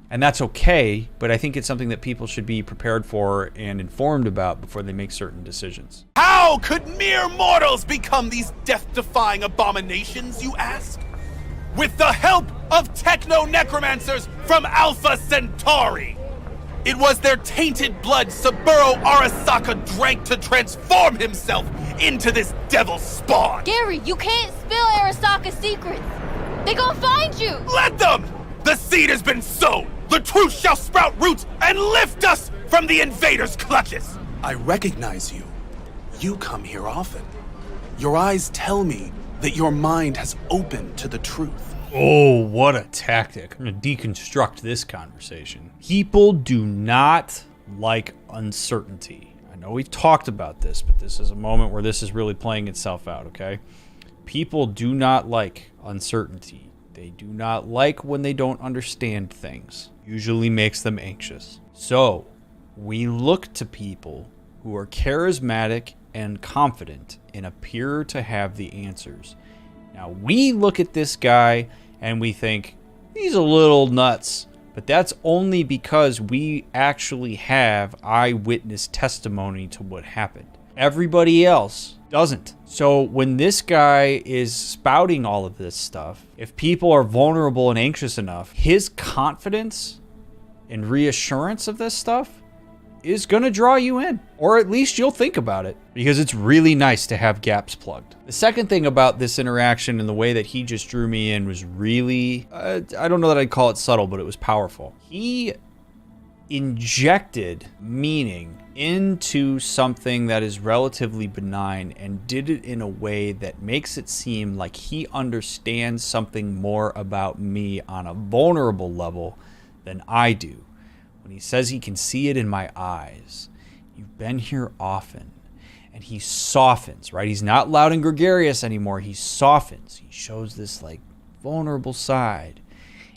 And that's okay, but I think it's something that people should be prepared for and informed about before they make certain decisions. How could mere mortals become these death-defying abominations, you ask? With the help of techno-necromancers from Alpha Centauri! It was their tainted blood Saburo Arasaka drank to transform himself into this devil spawn! Gary, you can't spill Arasaka's secrets! They gonna find you! Let them! The seed has been sown! The truth shall sprout roots and lift us from the invader's clutches! I recognize you. You come here often. Your eyes tell me that your mind has opened to the truth. Oh, what a tactic. I'm going to deconstruct this conversation. People do not like uncertainty. I know we've talked about this, but this is a moment where this is really playing itself out, okay? People do not like uncertainty. They do not like when they don't understand things. Usually makes them anxious. So, we look to people who are charismatic and confident and appear to have the answers. Now, we look at this guy and we think, he's a little nuts. But that's only because we actually have eyewitness testimony to what happened. Everybody else doesn't. So when this guy is spouting all of this stuff, if people are vulnerable and anxious enough, his confidence and reassurance of this stuff is going to draw you in. Or at least you'll think about it, because it's really nice to have gaps plugged. The second thing about this interaction and the way that he just drew me in was really, I don't know that I'd call it subtle, but it was powerful. He injected meaning into something that is relatively benign and did it in a way that makes it seem like he understands something more about me on a vulnerable level than I do. When he says he can see it in my eyes, you've been here often, and he softens, right? He's not loud and gregarious anymore. He softens. He shows this like vulnerable side,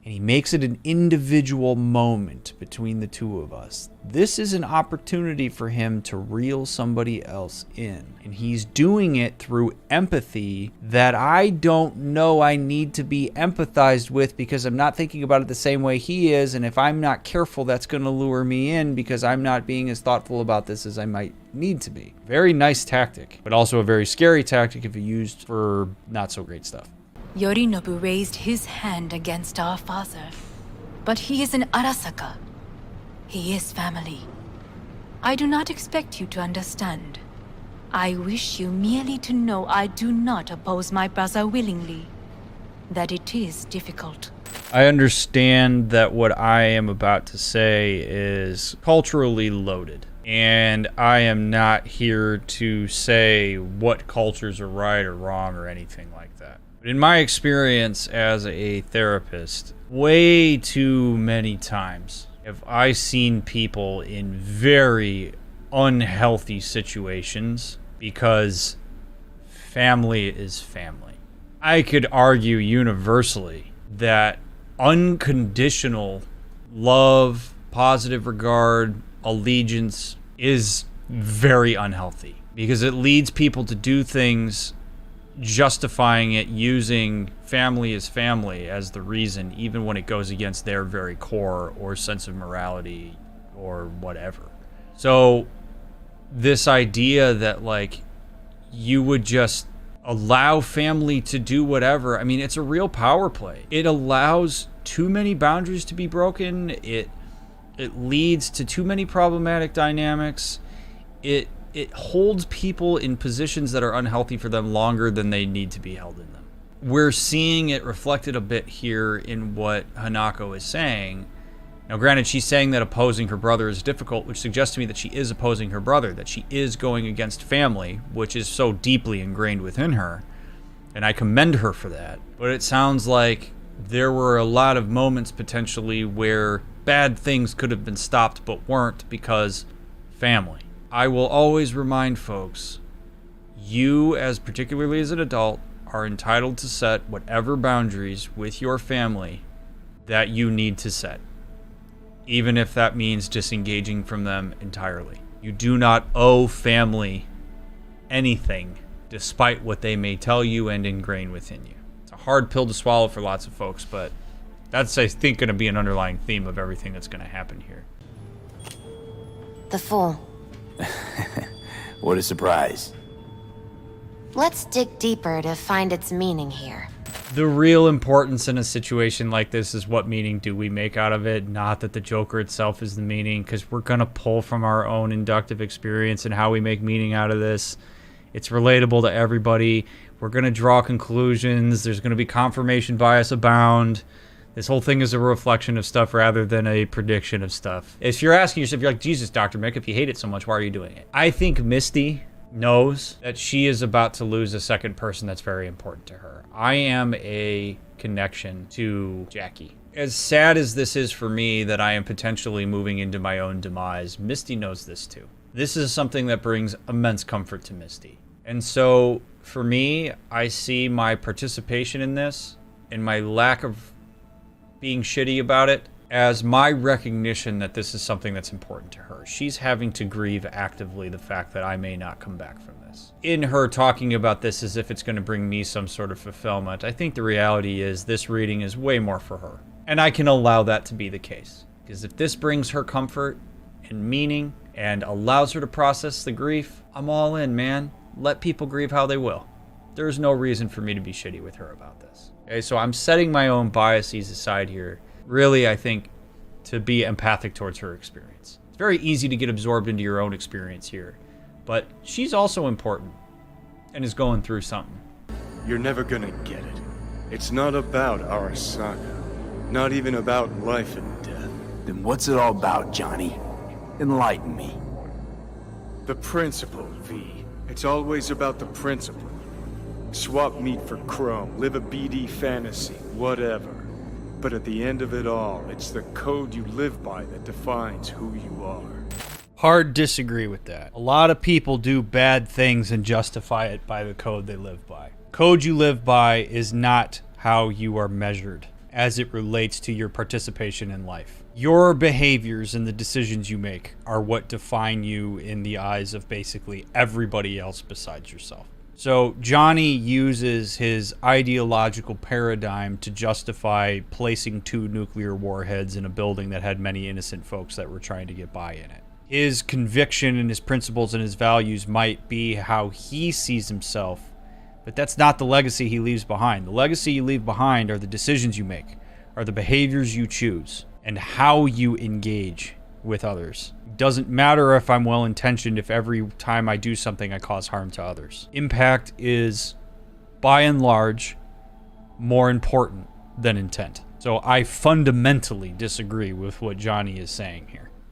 and he makes it an individual moment between the two of us. This is an opportunity for him to reel somebody else in, and he's doing it through empathy that I don't know I need to be empathized with, because I'm not thinking about it the same way he is, and if I'm not careful, that's going to lure me in because I'm not being as thoughtful about this as I might need to be. Very nice tactic, but also a very scary tactic if used for not so great stuff. Yorinobu raised his hand against our father, but he is an Arasaka. He is family. I do not expect you to understand. I wish you merely to know I do not oppose my brother willingly. That it is difficult. I understand that what I am about to say is culturally loaded. And I am not here to say what cultures are right or wrong or anything like that. But in my experience as a therapist, way too many times have I seen people in very unhealthy situations because family is family. I could argue universally that unconditional love, positive regard, allegiance is very unhealthy. because it leads people to do things justifying it using family as the reason, even when it goes against their very core or sense of morality or whatever. So this idea that like you would just allow family to do whatever, I mean, it's a real power play. It allows too many boundaries to be broken. It leads to too many problematic dynamics. It holds people in positions that are unhealthy for them longer than they need to be held in them. We're seeing it reflected a bit here in what Hanako is saying. Now, granted, she's saying that opposing her brother is difficult, which suggests to me that she is opposing her brother, that she is going against family, which is so deeply ingrained within her. And I commend her for that. But it sounds like there were a lot of moments potentially where bad things could have been stopped but weren't because family. I will always remind folks, you, particularly as an adult, are entitled to set whatever boundaries with your family that you need to set, even if that means disengaging from them entirely. You do not owe family anything, despite what they may tell you and ingrain within you. It's a hard pill to swallow for lots of folks, but that's, I think, going to be an underlying theme of everything that's going to happen here. The Fool. What a surprise. Let's dig deeper to find its meaning here. The real importance in a situation like this is what meaning do we make out of it, not that the Joker itself is the meaning, because we're going to pull from our own inductive experience and how we make meaning out of this. It's relatable to everybody. We're going to draw conclusions. There's going to be confirmation bias abound. This whole thing is a reflection of stuff rather than a prediction of stuff. If you're asking yourself, you're like, Jesus, Dr. Mick, if you hate it so much, why are you doing it? I think Misty knows that she is about to lose a second person that's very important to her. I am a connection to Jackie. As sad as this is for me that I am potentially moving into my own demise, Misty knows this too. This is something that brings immense comfort to Misty. And so for me, I see my participation in this and my lack of being shitty about it as my recognition that this is something that's important to her. She's having to grieve actively the fact that I may not come back from this. In her talking about this as if it's going to bring me some sort of fulfillment, I think the reality is this reading is way more for her. And I can allow that to be the case. Because if this brings her comfort and meaning and allows her to process the grief, I'm all in, man. Let people grieve how they will. There's no reason for me to be shitty with her about this. Okay, so I'm setting my own biases aside here, really, I think, to be empathic towards her experience. It's very easy to get absorbed into your own experience here, but she's also important and is going through something. You're never gonna get it. It's not about Arasaka. Not even about life and death. Then what's it all about, Johnny? Enlighten me. The principle, V. It's always about the principle. Swap meat for chrome, live a BD fantasy, whatever. But at the end of it all, it's the code you live by that defines who you are. Hard disagree with that. A lot of people do bad things and justify it by the code they live by. Code you live by is not how you are measured as it relates to your participation in life. Your behaviors and the decisions you make are what define you in the eyes of basically everybody else besides yourself. So Johnny uses his ideological paradigm to justify placing 2 nuclear warheads in a building that had many innocent folks that were trying to get by in it. His conviction and his principles and his values might be how he sees himself, but that's not the legacy he leaves behind. The legacy you leave behind are the decisions you make, are the behaviors you choose, and how you engage with others. Doesn't matter if I'm well-intentioned if every time I do something I cause harm to others. Impact is, by and large, more important than intent. So I fundamentally disagree with what Johnny is saying here.